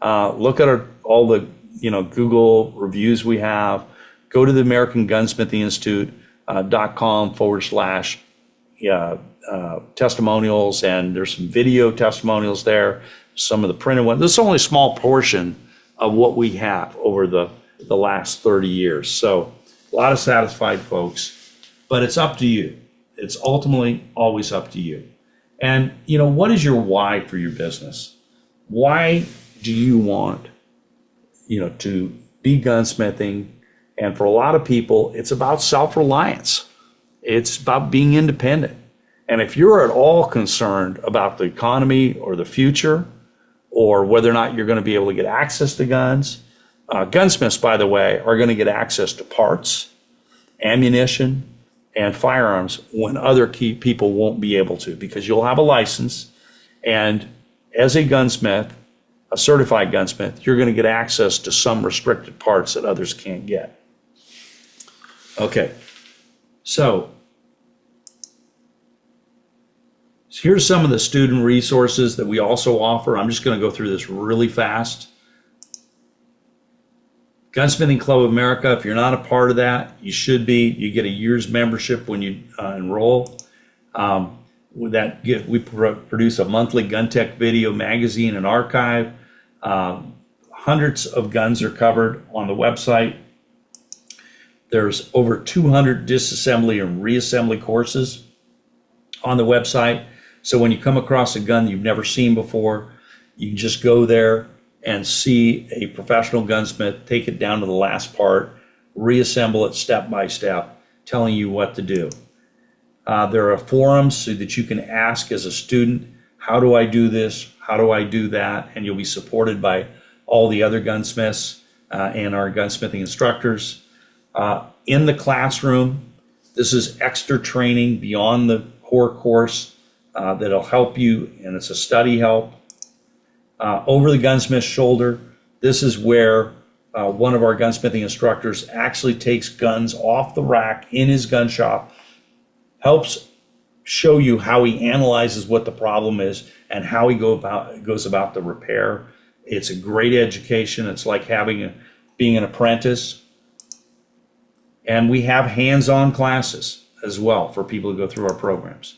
Look at all the Google reviews we have. Go to the American Gunsmithing Institute .com/testimonials, and there's some video testimonials there. Some of the printed ones. This is only a small portion of what we have over the last 30 years. So a lot of satisfied folks, but it's up to you. It's ultimately always up to you. And what is your why for your business? Why do you want to be gunsmithing? And for a lot of people, it's about self-reliance. It's about being independent. And if you're at all concerned about the economy or the future, or whether or not you're going to be able to get access to guns, gunsmiths, by the way, are going to get access to parts, ammunition, and firearms when other key people won't be able to, because you'll have a license. And as a gunsmith, a certified gunsmith, you're going to get access to some restricted parts that others can't get. Okay, so here's some of the student resources that we also offer. I'm just going to go through this really fast. Gunsmithing Club of America, if you're not a part of that, you should be. You get a year's membership when you enroll. With that, we produce a monthly Gun Tech video magazine and archive. Hundreds of guns are covered on the website. There's over 200 disassembly and reassembly courses on the website. So when you come across a gun you've never seen before, you can just go there and see a professional gunsmith take it down to the last part, reassemble it step by step, telling you what to do. There are forums so that you can ask as a student, how do I do this? How do I do that? And you'll be supported by all the other gunsmiths and our gunsmithing instructors. In the classroom, this is extra training beyond the core course that'll help you, and it's a study help. Over the gunsmith's shoulder, this is where one of our gunsmithing instructors actually takes guns off the rack in his gun shop, helps show you how he analyzes what the problem is and how he goes about the repair. It's a great education. It's like being an apprentice. And we have hands-on classes as well for people who go through our programs.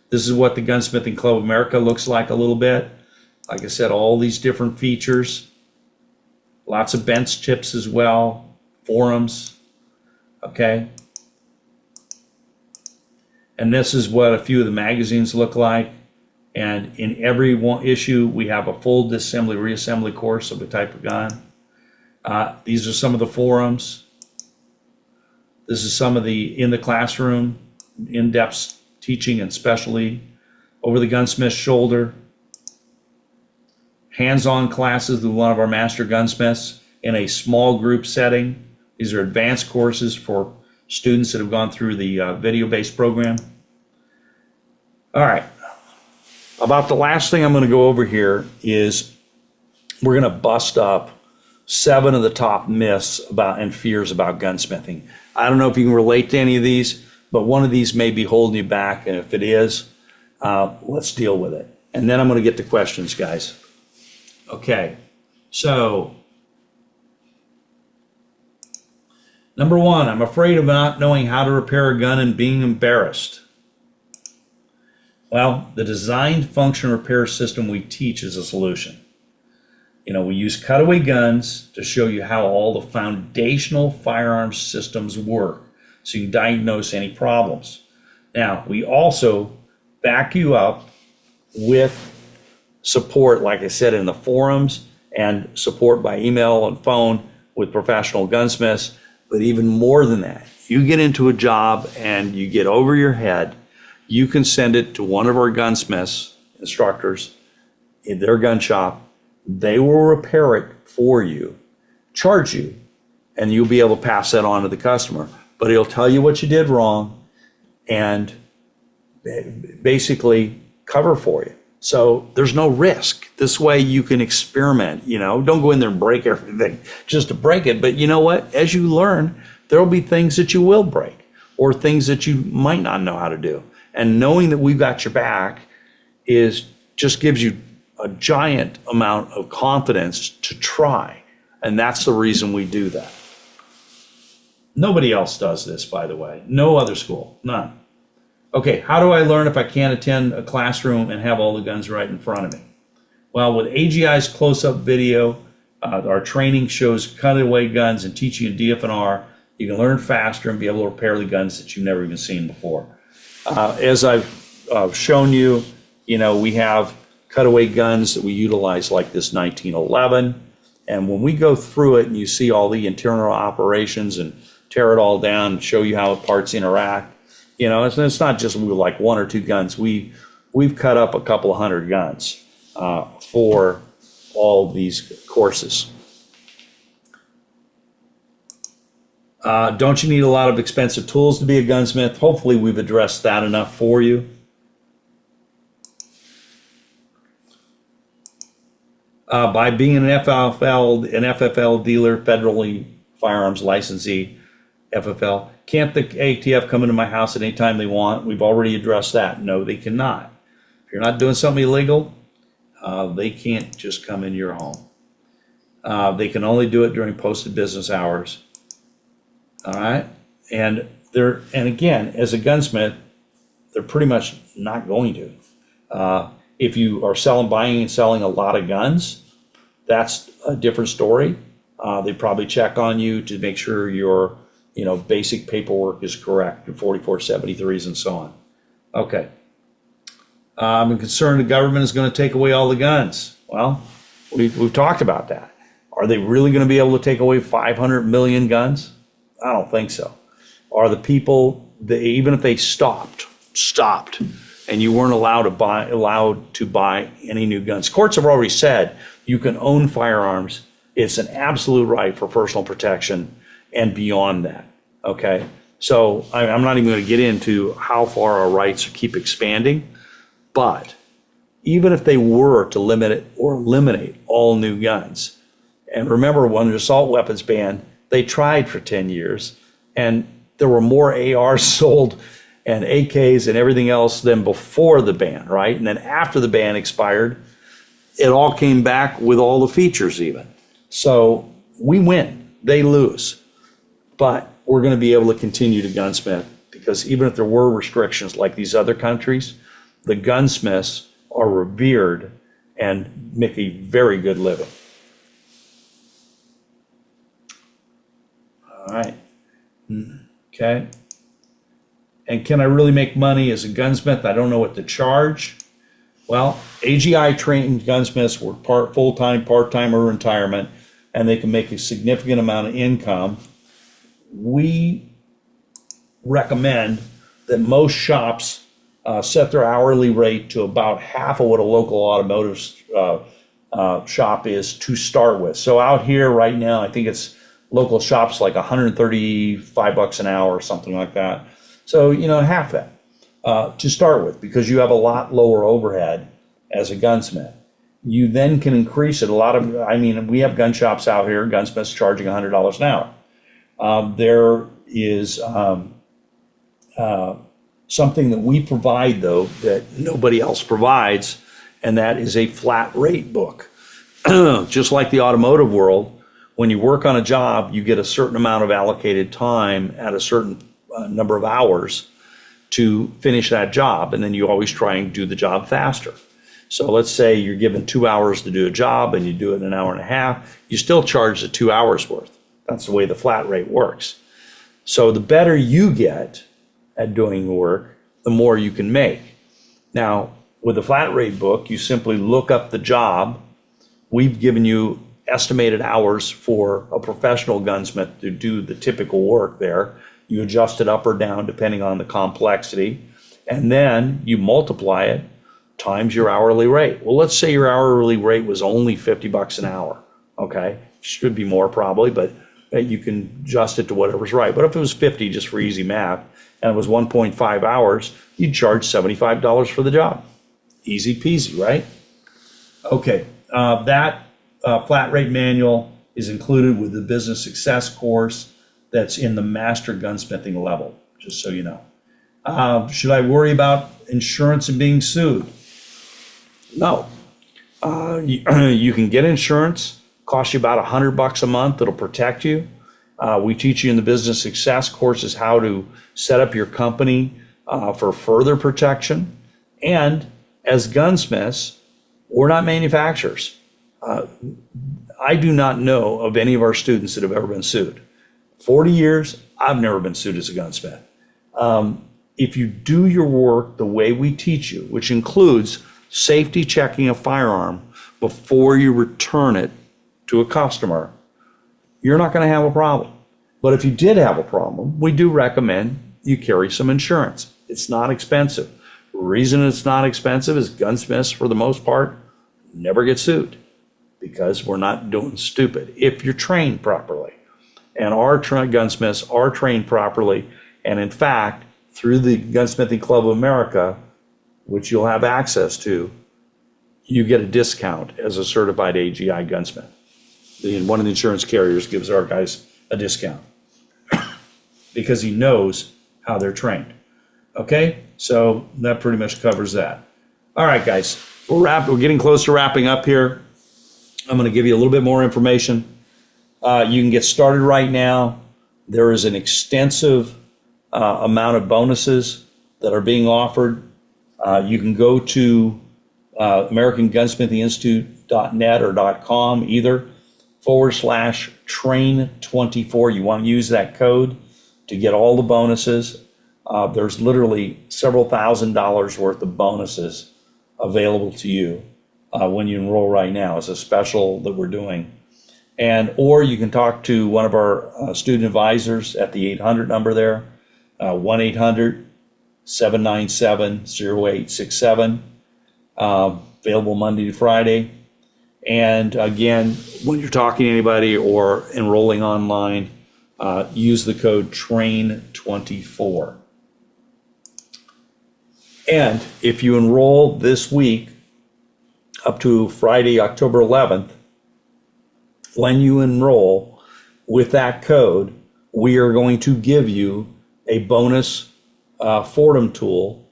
This is what the Gunsmithing Club of America looks like a little bit. Like I said, all these different features. Lots of bench tips as well. Forums. Okay. And this is what a few of the magazines look like. And in every one issue, we have a full disassembly, reassembly course of a type of gun. These are some of the forums. This is some of the in the classroom, in-depth teaching and specialty, over the gunsmith's shoulder, hands-on classes with one of our master gunsmiths in a small group setting. These are advanced courses for students that have gone through the video-based program. All right, about the last thing I'm going to go over here is we're going to bust up 7 of the top myths about and fears about gunsmithing. I don't know if you can relate to any of these, but one of these may be holding you back, and if it is, let's deal with it. And then I'm going to get to questions, guys. Okay, so number 1, I'm afraid of not knowing how to repair a gun and being embarrassed. Well, the designed function repair system we teach is a solution. You know, we use cutaway guns to show you how all the foundational firearms systems work so you can diagnose any problems. Now, we also back you up with support, like I said, in the forums and support by email and phone with professional gunsmiths. But even more than that, you get into a job and you get over your head, you can send it to one of our gunsmiths, instructors, in their gun shop. They will repair it for you, charge you, and you'll be able to pass that on to the customer. But he'll tell you what you did wrong and basically cover for you. So there's no risk. This way you can experiment, you know, don't go in there and break everything just to break it. But you know what? As you learn, there'll be things that you will break or things that you might not know how to do. And knowing that we've got your back just gives you a giant amount of confidence to try. And that's the reason we do that. Nobody else does this, by the way. No other school, none. Okay, how do I learn if I can't attend a classroom and have all the guns right in front of me? Well, with AGI's close-up video, our training shows cutaway guns and teaching you DFNR. You can learn faster and be able to repair the guns that you've never even seen before. As I've shown you, you know, we have cutaway guns that we utilize like this 1911. And when we go through it and you see all the internal operations and tear it all down and show you how parts interact, you know, it's not just like 1 or 2 guns. We've cut up a couple of 100 guns for all these courses. Don't you need a lot of expensive tools to be a gunsmith? Hopefully we've addressed that enough for you. By being an FFL dealer, federally firearms licensee, FFL, can't the ATF come into my house at any time they want? We've already addressed that. No, they cannot. If you're not doing something illegal, they can't just come in your home. They can only do it during posted business hours. All right, and again, as a gunsmith, they're pretty much not going to. If you are buying and selling a lot of guns, that's a different story. They probably check on you to make sure your, you know, basic paperwork is correct, your 4473s and so on. Okay. I'm concerned the government is going to take away all the guns. Well, we've talked about that. Are they really going to be able to take away 500 million guns? I don't think so. Are the people, even if they stopped, and you weren't allowed to buy any new guns? Courts have already said you can own firearms. It's an absolute right for personal protection and beyond that. Okay, so I'm not even going to get into how far our rights keep expanding, but even if they were to limit it or eliminate all new guns, and remember when the assault weapons ban, they tried for 10 years, and there were more ARs sold and AKs and everything else than before the ban, right? And then after the ban expired, it all came back with all the features even. So we win, they lose. But we're going to be able to continue to gunsmith because even if there were restrictions like these other countries, the gunsmiths are revered and make a very good living. All right. Okay. And can I really make money as a gunsmith? I don't know what to charge. Well, AGI trained gunsmiths work full-time, part-time, or retirement, and they can make a significant amount of income. We recommend that most shops set their hourly rate to about half of what a local automotive shop is to start with. So out here right now, I think it's local shops like $135 an hour or something like that. So, half that to start with, because you have a lot lower overhead as a gunsmith. You then can increase it. We have gun shops out here, gunsmiths charging $100 an hour. There is something that we provide, though, that nobody else provides, and that is a flat rate book. Just like the automotive world, when you work on a job, you get a certain amount of allocated time at a certain number of hours to finish that job, and then you always try and do the job faster. So let's say you're given 2 hours to do a job and you do it in an hour and a half, you still charge the 2 hours worth. That's the way the flat rate works. So the better you get at doing the work, the more you can make. Now, with the flat rate book, you simply look up the job. We've given you estimated hours for a professional gunsmith to do the typical work there. You adjust it up or down depending on the complexity, and then you multiply it times your hourly rate. Well, let's say your hourly rate was only $50 an hour. Okay, should be more probably, but you can adjust it to whatever's right. But if it was 50, just for easy math, and it was 1.5 hours, you'd charge $75 for the job. Easy peasy, right? Okay, that flat rate manual is included with the business success course that's in the master gunsmithing level, just so you know. Should I worry about insurance and being sued? No. You can get insurance, costs you about $100 a month. It'll protect you. We teach you in the business success courses how to set up your company for further protection. And as gunsmiths, we're not manufacturers. I do not know of any of our students that have ever been sued. 40 years, I've never been sued as a gunsmith. If you do your work the way we teach you, which includes safety checking a firearm before you return it to a customer, you're not going to have a problem. But if you did have a problem, we do recommend you carry some insurance. It's not expensive. The reason it's not expensive is gunsmiths, for the most part, never get sued because we're not doing stupid if you're trained properly. And our gunsmiths are trained properly. And in fact, through the Gunsmithing Club of America, which you'll have access to, you get a discount as a certified AGI gunsmith. One of the insurance carriers gives our guys a discount because he knows how they're trained. Okay, so that pretty much covers that. All right, guys, we're getting close to wrapping up here. I'm going to give you a little bit more information. You can get started right now. There is an extensive amount of bonuses that are being offered. You can go to American Gunsmithing Institute.net or .com either /train24. You want to use that code to get all the bonuses. There's literally several $1,000s worth of bonuses available to you when you enroll right now. It's a special that we're doing. Or you can talk to one of our student advisors at the 800 number there, 1-800-797-0867, available Monday to Friday. And again, when you're talking to anybody or enrolling online, use the code TRAIN24. And if you enroll this week up to Friday, October 11th, when you enroll with that code, we are going to give you a bonus Fordham tool,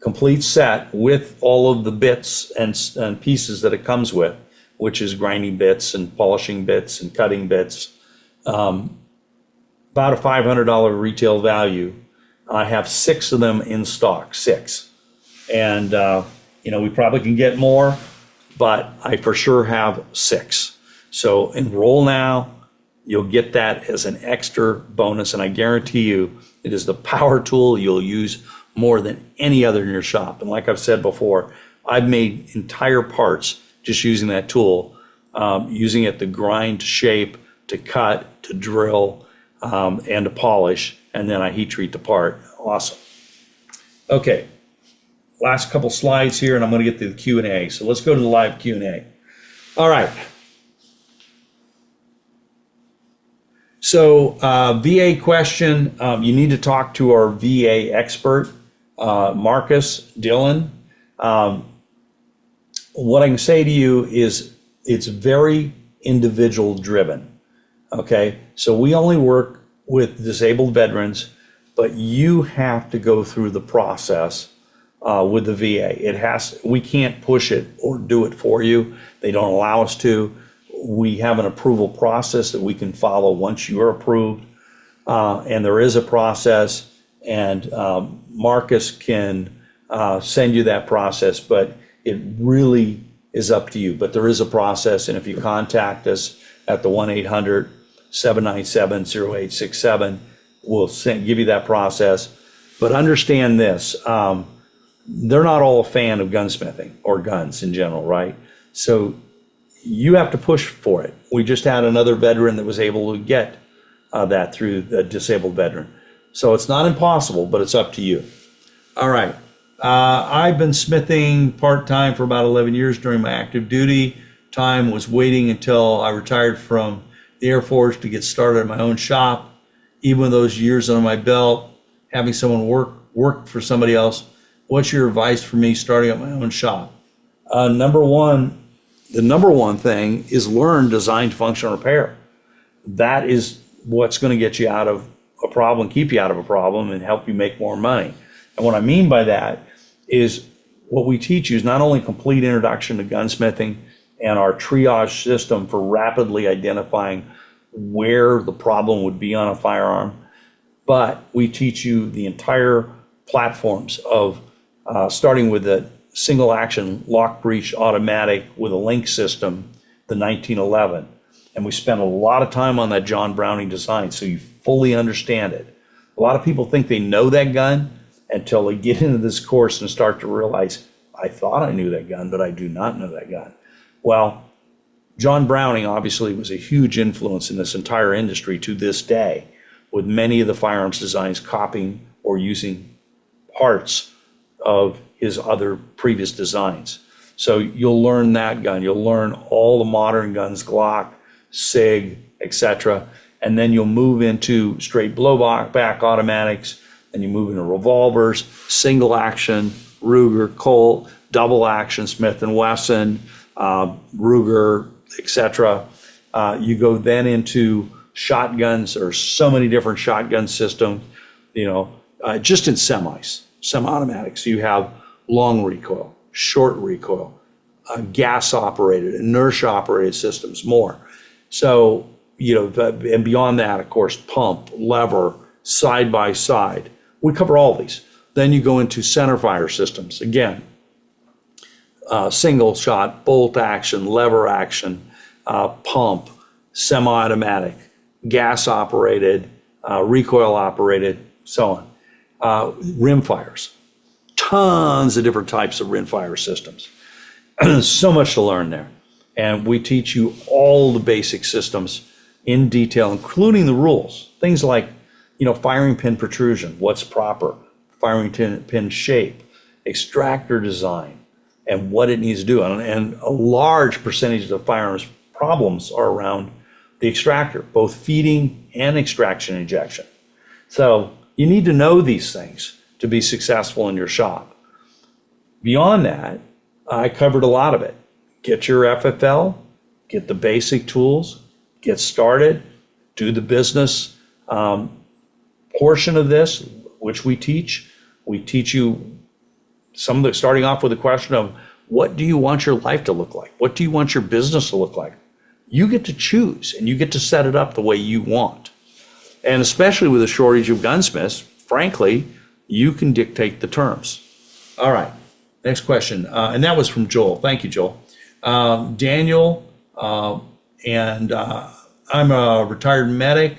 complete set with all of the bits and pieces that it comes with, which is grinding bits and polishing bits and cutting bits. About a $500 retail value. I have 6 of them in stock, 6. And, we probably can get more, but I for sure have 6. So enroll now. You'll get that as an extra bonus, and I guarantee you it is the power tool you'll use more than any other in your shop. And like I've said before, I've made entire parts just using that tool, using it to grind, to shape, to cut, to drill, and to polish, and then I heat treat the part. Awesome. Okay, last couple slides here, and I'm going to get to the Q&A. So let's go to the live Q&A. All right. So VA question, you need to talk to our VA expert, Marcus Dillon. What I can say to you is it's very individual driven. Okay, so we only work with disabled veterans, but you have to go through the process with the VA. We can't push it or do it for you. They don't allow us to. We have an approval process that we can follow once you are approved, and there is a process, and Marcus can send you that process, but it really is up to you. But there is a process, and if you contact us at the 1-800-797-0867, we'll give you that process. But understand this, they're not all a fan of gunsmithing or guns in general, right? So you have to push for it. We just had another veteran that was able to get that through the disabled veteran. So it's not impossible, but it's up to you. All right. I've been smithing part-time for about 11 years during my active duty time, was waiting until I retired from the Air Force to get started at my own shop. Even with those years under my belt, having someone work for somebody else, what's your advice for me starting up my own shop? The number one thing is learn design, function, repair. That is what's going to get you out of a problem, keep you out of a problem, and help you make more money. And what I mean by that is what we teach you is not only complete introduction to gunsmithing and our triage system for rapidly identifying where the problem would be on a firearm, but we teach you the entire platforms of starting with the single action lock breech automatic with a link system, the 1911. And we spent a lot of time on that John Browning design so you fully understand it. A lot of people think they know that gun until they get into this course and start to realize, I thought I knew that gun, but I do not know that gun. Well, John Browning obviously was a huge influence in this entire industry to this day, with many of the firearms designs copying or using parts of his other previous designs. So you'll learn that gun. You'll learn all the modern guns, Glock, SIG, etc. And then you'll move into straight blowback automatics, and you move into revolvers, single action, Ruger, Colt, double action, Smith & Wesson, Ruger, etc. You go then into shotguns. There are so many different shotgun systems, just in semi-automatics. You have long recoil, short recoil, gas operated, inertia operated systems, more. So, and beyond that, of course, pump, lever, side by side. We cover all these. Then you go into center fire systems. Again, single shot, bolt action, lever action, pump, semi-automatic, gas operated, recoil operated, so on. Rim fires. Tons of different types of rimfire systems. So much to learn there. And we teach you all the basic systems in detail, including the rules. Things like, firing pin protrusion, what's proper, firing pin shape, extractor design, and what it needs to do. And a large percentage of firearms problems are around the extractor, both feeding and extraction injection. So you need to know these things to be successful in your shop. Beyond that, I covered a lot of it. Get your FFL, get the basic tools, get started, do the business portion of this, which we teach, We teach you starting off with a question of, what do you want your life to look like? What do you want your business to look like? You get to choose, and you get to set it up the way you want. And especially with a shortage of gunsmiths, frankly, you can dictate the terms. All right, next question. And that was from Joel. Thank you, Joel. Daniel, and I'm a retired medic,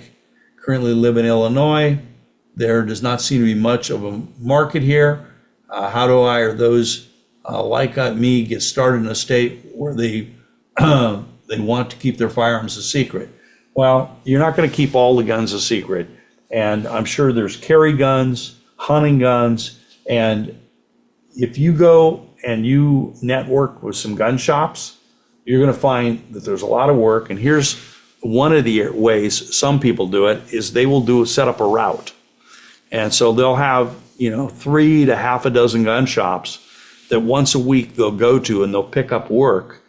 currently live in Illinois. There does not seem to be much of a market here. How do I or those like me get started in a state where they they want to keep their firearms a secret? Well, you're not going to keep all the guns a secret. And I'm sure there's carry guns, hunting guns, and if you go and you network with some gun shops, you're going to find that there's a lot of work. And here's one of the ways some people do it is they will set up a route. And so they'll have, 3 to half a dozen gun shops that once a week they'll go to, and they'll pick up work,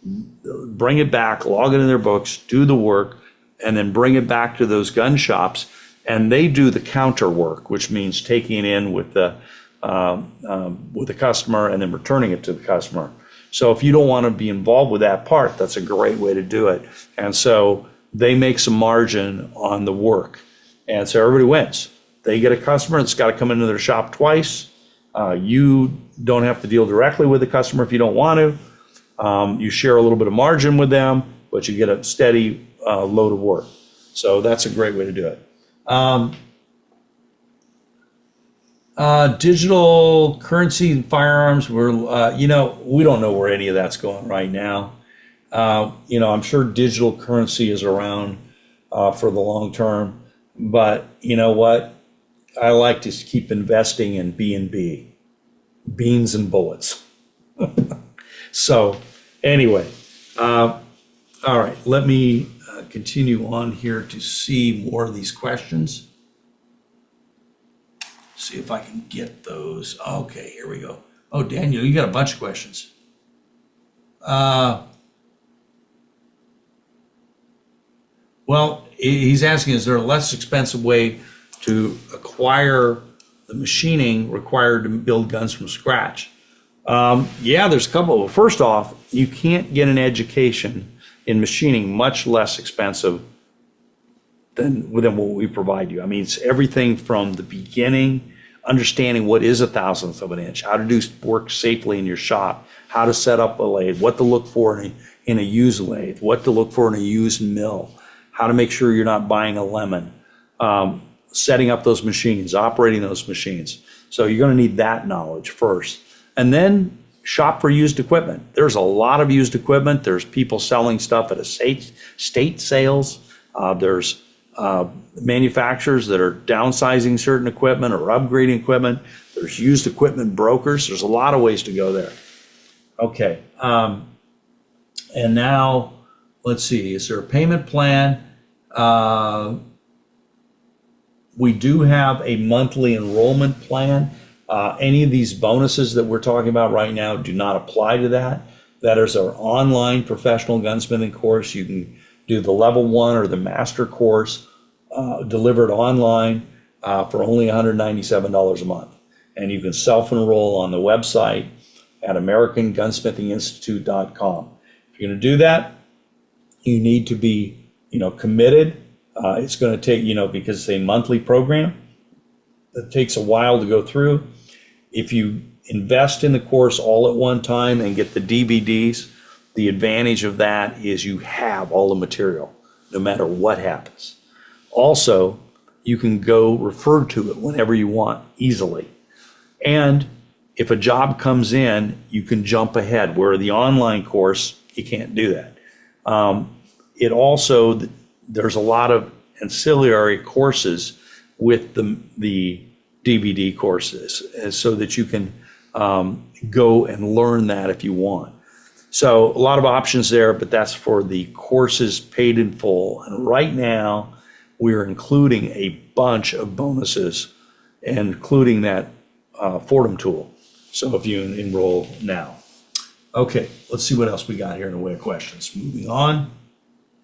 bring it back, log it in their books, do the work, and then bring it back to those gun shops. And they do the counter work, which means taking it in with the customer and then returning it to the customer. So if you don't want to be involved with that part, that's a great way to do it. And so they make some margin on the work. And so everybody wins. They get a customer that's got to come into their shop twice. You don't have to deal directly with the customer if you don't want to. You share a little bit of margin with them, but you get a steady load of work. So that's a great way to do it. Digital currency and firearms, we don't know where any of that's going right now. I'm sure digital currency is around for the long term, but you know what? I like to keep investing in B&B, beans and bullets. So anyway, all right, let me continue on here to see more of these questions. See if I can get those. Okay, here we go. Oh, Daniel, you got a bunch of questions. Well, he's asking, is there a less expensive way to acquire the machining required to build guns from scratch? Yeah, there's a couple. Well, first off, you can't get an education in machining much less expensive than what we provide you. I mean, it's everything from the beginning, understanding what is a thousandth of an inch, how to do work safely in your shop, how to set up a lathe, what to look for in a used lathe, what to look for in a used mill, how to make sure you're not buying a lemon, setting up those machines, operating those machines. So you're going to need that knowledge first. And then shop for used equipment. There's a lot of used equipment. There's people selling stuff at estate sales. There's manufacturers that are downsizing certain equipment or upgrading equipment. There's used equipment brokers. There's a lot of ways to go there. Okay. And now, let's see, is there a payment plan? We do have a monthly enrollment plan. Any of these bonuses that we're talking about right now do not apply to that. That is our online professional gunsmithing course. You can do the level 1 or the master course delivered online for only $197 a month. And you can self-enroll on the website at AmericanGunsmithingInstitute.com. If you're going to do that, you need to be, committed. It's going to take, because it's a monthly program, it takes a while to go through. If you invest in the course all at one time and get the DVDs, the advantage of that is you have all the material, no matter what happens. Also, you can go refer to it whenever you want easily. And if a job comes in, you can jump ahead, where the online course, you can't do that. It also, there's a lot of ancillary courses with the DVD courses, so that you can go and learn that if you want. So a lot of options there, but that's for the courses paid in full. And right now, we're including a bunch of bonuses, including that Fordham tool. So if you enroll now. Okay, let's see what else we got here in the way of questions. Moving on.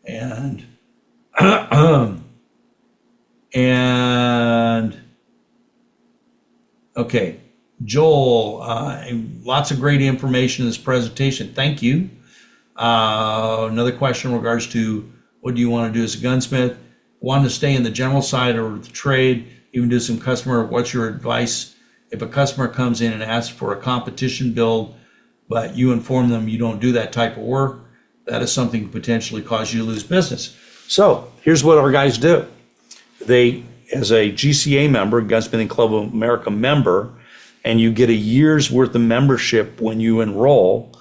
And and, 1 Okay, Joel, lots of great information in this presentation. Thank you. Another question in regards to what do you want to do as a gunsmith? Want to stay in the general side of the trade, even do some customer, what's your advice? If a customer comes in and asks for a competition build, but you inform them you don't do that type of work, that is something that potentially cause you to lose business. So here's what our guys do. They, as a GCA member, Gunsmithing Club of America member, and you get a year's worth of membership when you enroll,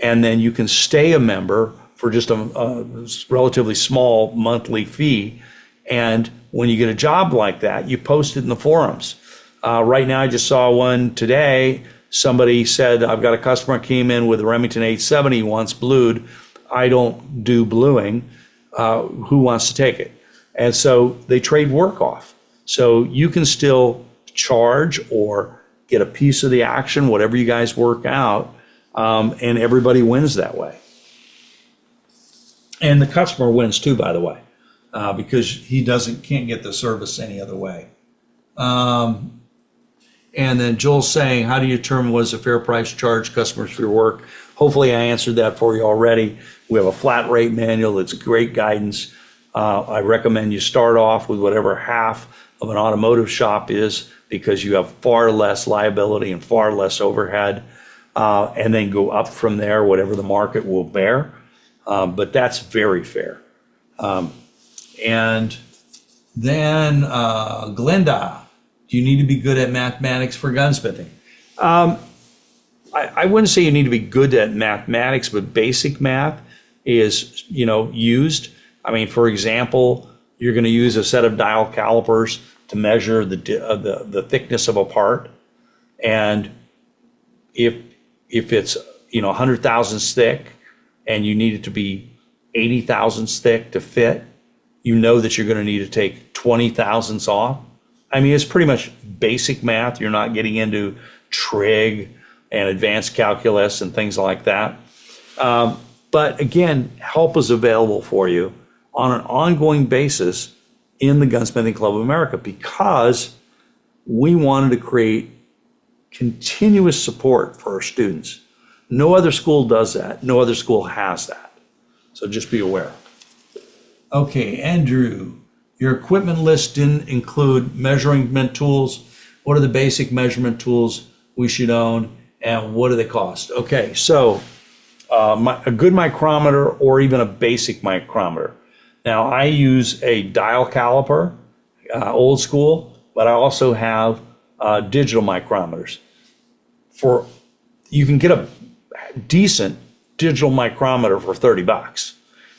and then you can stay a member for just a relatively small monthly fee. And when you get a job like that, you post it in the forums. Right now, I just saw one today. Somebody said, I've got a customer came in with a Remington 870, wants blued. I don't do bluing. Who wants to take it? And so they trade work off. So you can still charge or get a piece of the action, whatever you guys work out, and everybody wins that way. And the customer wins too, by the way, because he can't get the service any other way. And then Joel's saying, how do you determine what is a fair price charge customers for your work? Hopefully I answered that for you already. We have a flat rate manual that's great guidance. I recommend you start off with whatever half of an automotive shop is, because you have far less liability and far less overhead, and then go up from there, whatever the market will bear. But that's very fair. And then Glenda, do you need to be good at mathematics for gunsmithing? I wouldn't say you need to be good at mathematics, but basic math is, used. I mean, for example, you're going to use a set of dial calipers to measure the thickness of a part, and if it's 100 thousandths thick and you need it to be 80 thousandths thick to fit, that you're going to need to take 20 thousandths off. I mean, it's pretty much basic math. You're not getting into trig and advanced calculus and things like that. But again, help is available for you on an ongoing basis in the Gunsmithing Club of America, because we wanted to create continuous support for our students. No other school does that. No other school has that. So just be aware. Okay, Andrew, your equipment list didn't include measurement tools. What are the basic measurement tools we should own, and what do they cost? Okay, so a good micrometer or even a basic micrometer. Now, I use a dial caliper, old school, but I also have digital micrometers. You can get a decent digital micrometer for $30.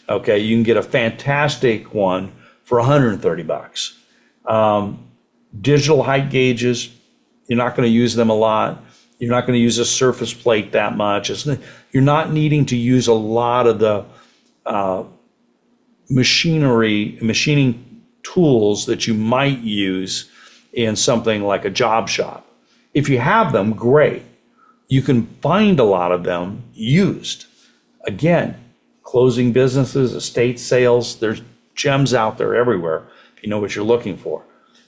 Okay, you can get a fantastic one for $130. Digital height gauges, you're not going to use them a lot. You're not going to use a surface plate that much. You're not needing to use a lot of the machining tools that you might use in something like a job shop. If you have them, great. You can find a lot of them used. Again, closing businesses, estate sales, there's gems out there everywhere if you know what you're looking for.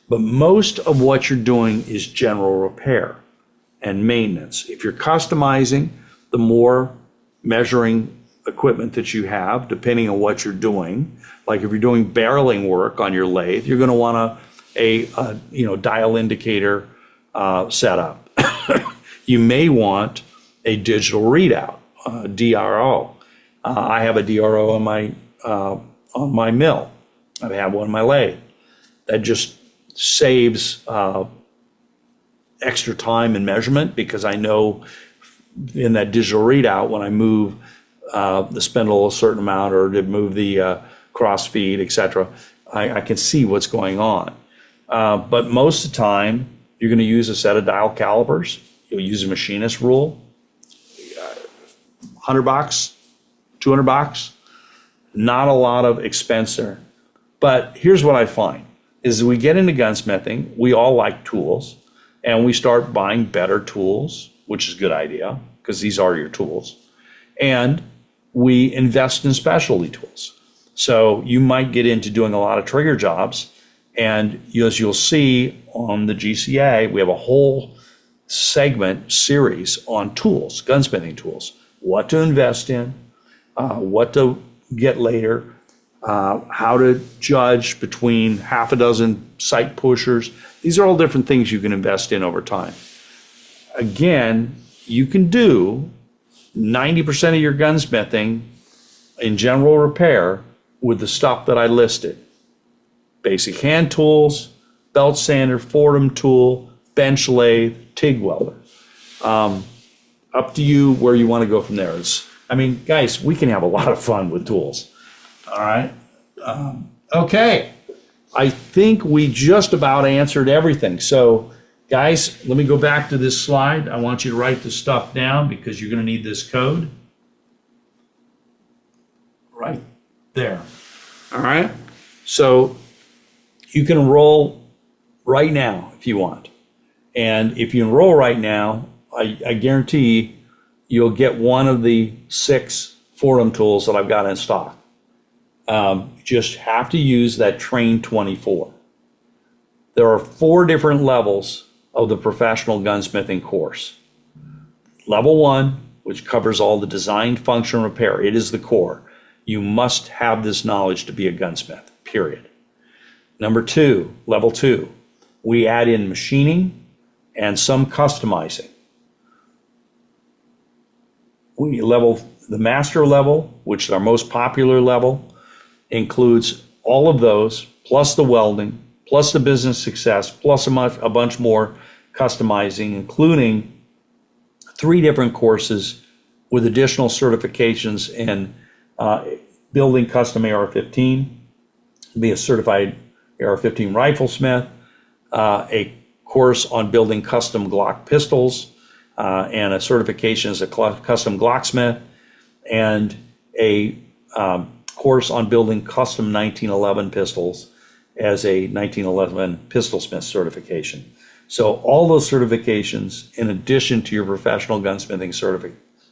But most of what you're doing is general repair and maintenance. If you're customizing, the more measuring equipment that you have, depending on what you're doing, like if you're doing barreling work on your lathe, you're going to want a dial indicator setup. You may want a digital readout, DRO. I have a DRO on my mill. I have one on my lathe. That just saves extra time and measurement, because I know in that digital readout when I move the spindle a certain amount or to move the cross feed, etc., I can see what's going on. But most of the time, you're going to use a set of dial calipers. You'll use a machinist rule. $100, $200, not a lot of expense there. But here's what I find, is we get into gunsmithing, we all like tools, and we start buying better tools, which is a good idea, because these are your tools. And we invest in specialty tools. So you might get into doing a lot of trigger jobs, and as you'll see on the GCA, we have a whole segment series on tools, gunsmithing tools, what to invest in, what to get later, how to judge between half a dozen sight pushers. These are all different things you can invest in over time. Again, you can do 90% of your gunsmithing in general repair with the stuff that I listed. Basic hand tools, belt sander, Fordham tool, bench lathe, TIG welder. Up to you where you want to go from there. Guys, we can have a lot of fun with tools. All right. Okay. I think we just about answered everything. So, guys, let me go back to this slide. I want you to write this stuff down because you're going to need this code. Right there. All right. So you can enroll right now if you want. And if you enroll right now, I guarantee you'll get one of the 6 Fordham tools that I've got in stock. You just have to use that Train 24. There are 4 different levels of the professional gunsmithing course. Level 1, which covers all the design, function, repair. It is the core. You must have this knowledge to be a gunsmith, period. Number 2, level 2, we add in machining and some customizing. The master level, which is our most popular level, includes all of those, plus the welding, plus the business success, plus a bunch more customizing, including 3 different courses with additional certifications in building custom AR-15, be a certified AR-15 riflesmith, a course on building custom Glock pistols, and a certification as a custom Glocksmith, and a course on building custom 1911 pistols as a 1911 pistolsmith certification. So all those certifications, in addition to your professional gunsmithing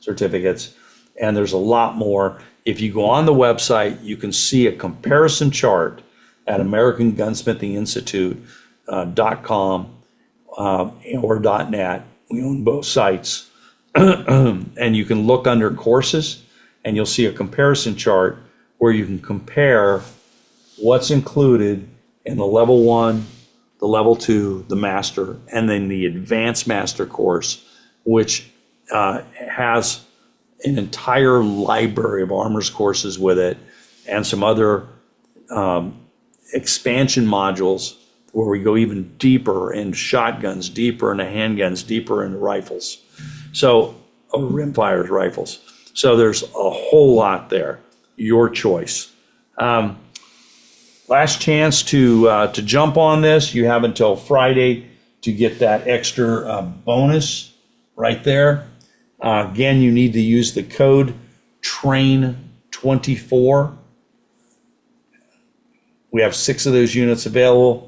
certificates, and there's a lot more. If you go on the website, you can see a comparison chart at American Gunsmithing Institute.com or .net. We own both sites. And you can look under courses and you'll see a comparison chart where you can compare what's included in the level 1, the level 2, the master, and then the advanced master course, which has an entire library of armors courses with it and some other expansion modules where we go even deeper in shotguns, deeper into handguns, deeper into rifles. So, rimfires, rifles. So there's a whole lot there. Your choice. Last chance to jump on this. You have until Friday to get that extra bonus right there. Again, you need to use the code TRAIN24. We have 6 of those units available.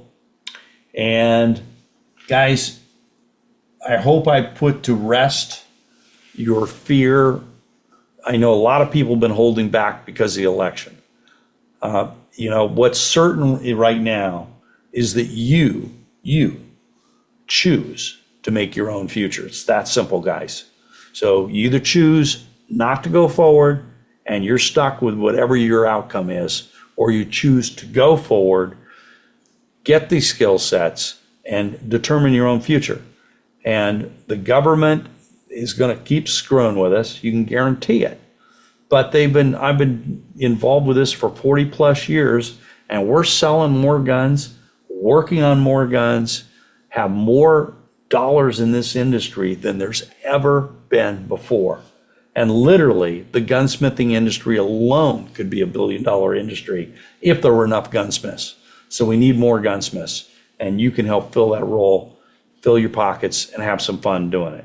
And guys, I hope I put to rest your fear. I know a lot of people have been holding back because of the election. What's certain right now is that you choose to make your own future. It's that simple, guys. So you either choose not to go forward and you're stuck with whatever your outcome is, or you choose to go forward, get these skill sets, and determine your own future. And the government is going to keep screwing with us. You can guarantee it. But I've been involved with this for 40 plus years, and we're selling more guns, working on more guns, have more dollars in this industry than there's ever been before. And literally, the gunsmithing industry alone could be $1 billion industry if there were enough gunsmiths. So we need more gunsmiths, and you can help fill that role, fill your pockets, and have some fun doing it.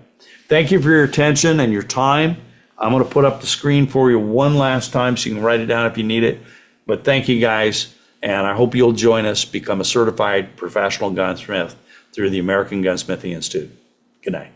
Thank you for your attention and your time. I'm going to put up the screen for you one last time so you can write it down if you need it. But thank you, guys, and I hope you'll join us, become a certified professional gunsmith through the American Gunsmithing Institute. Good night.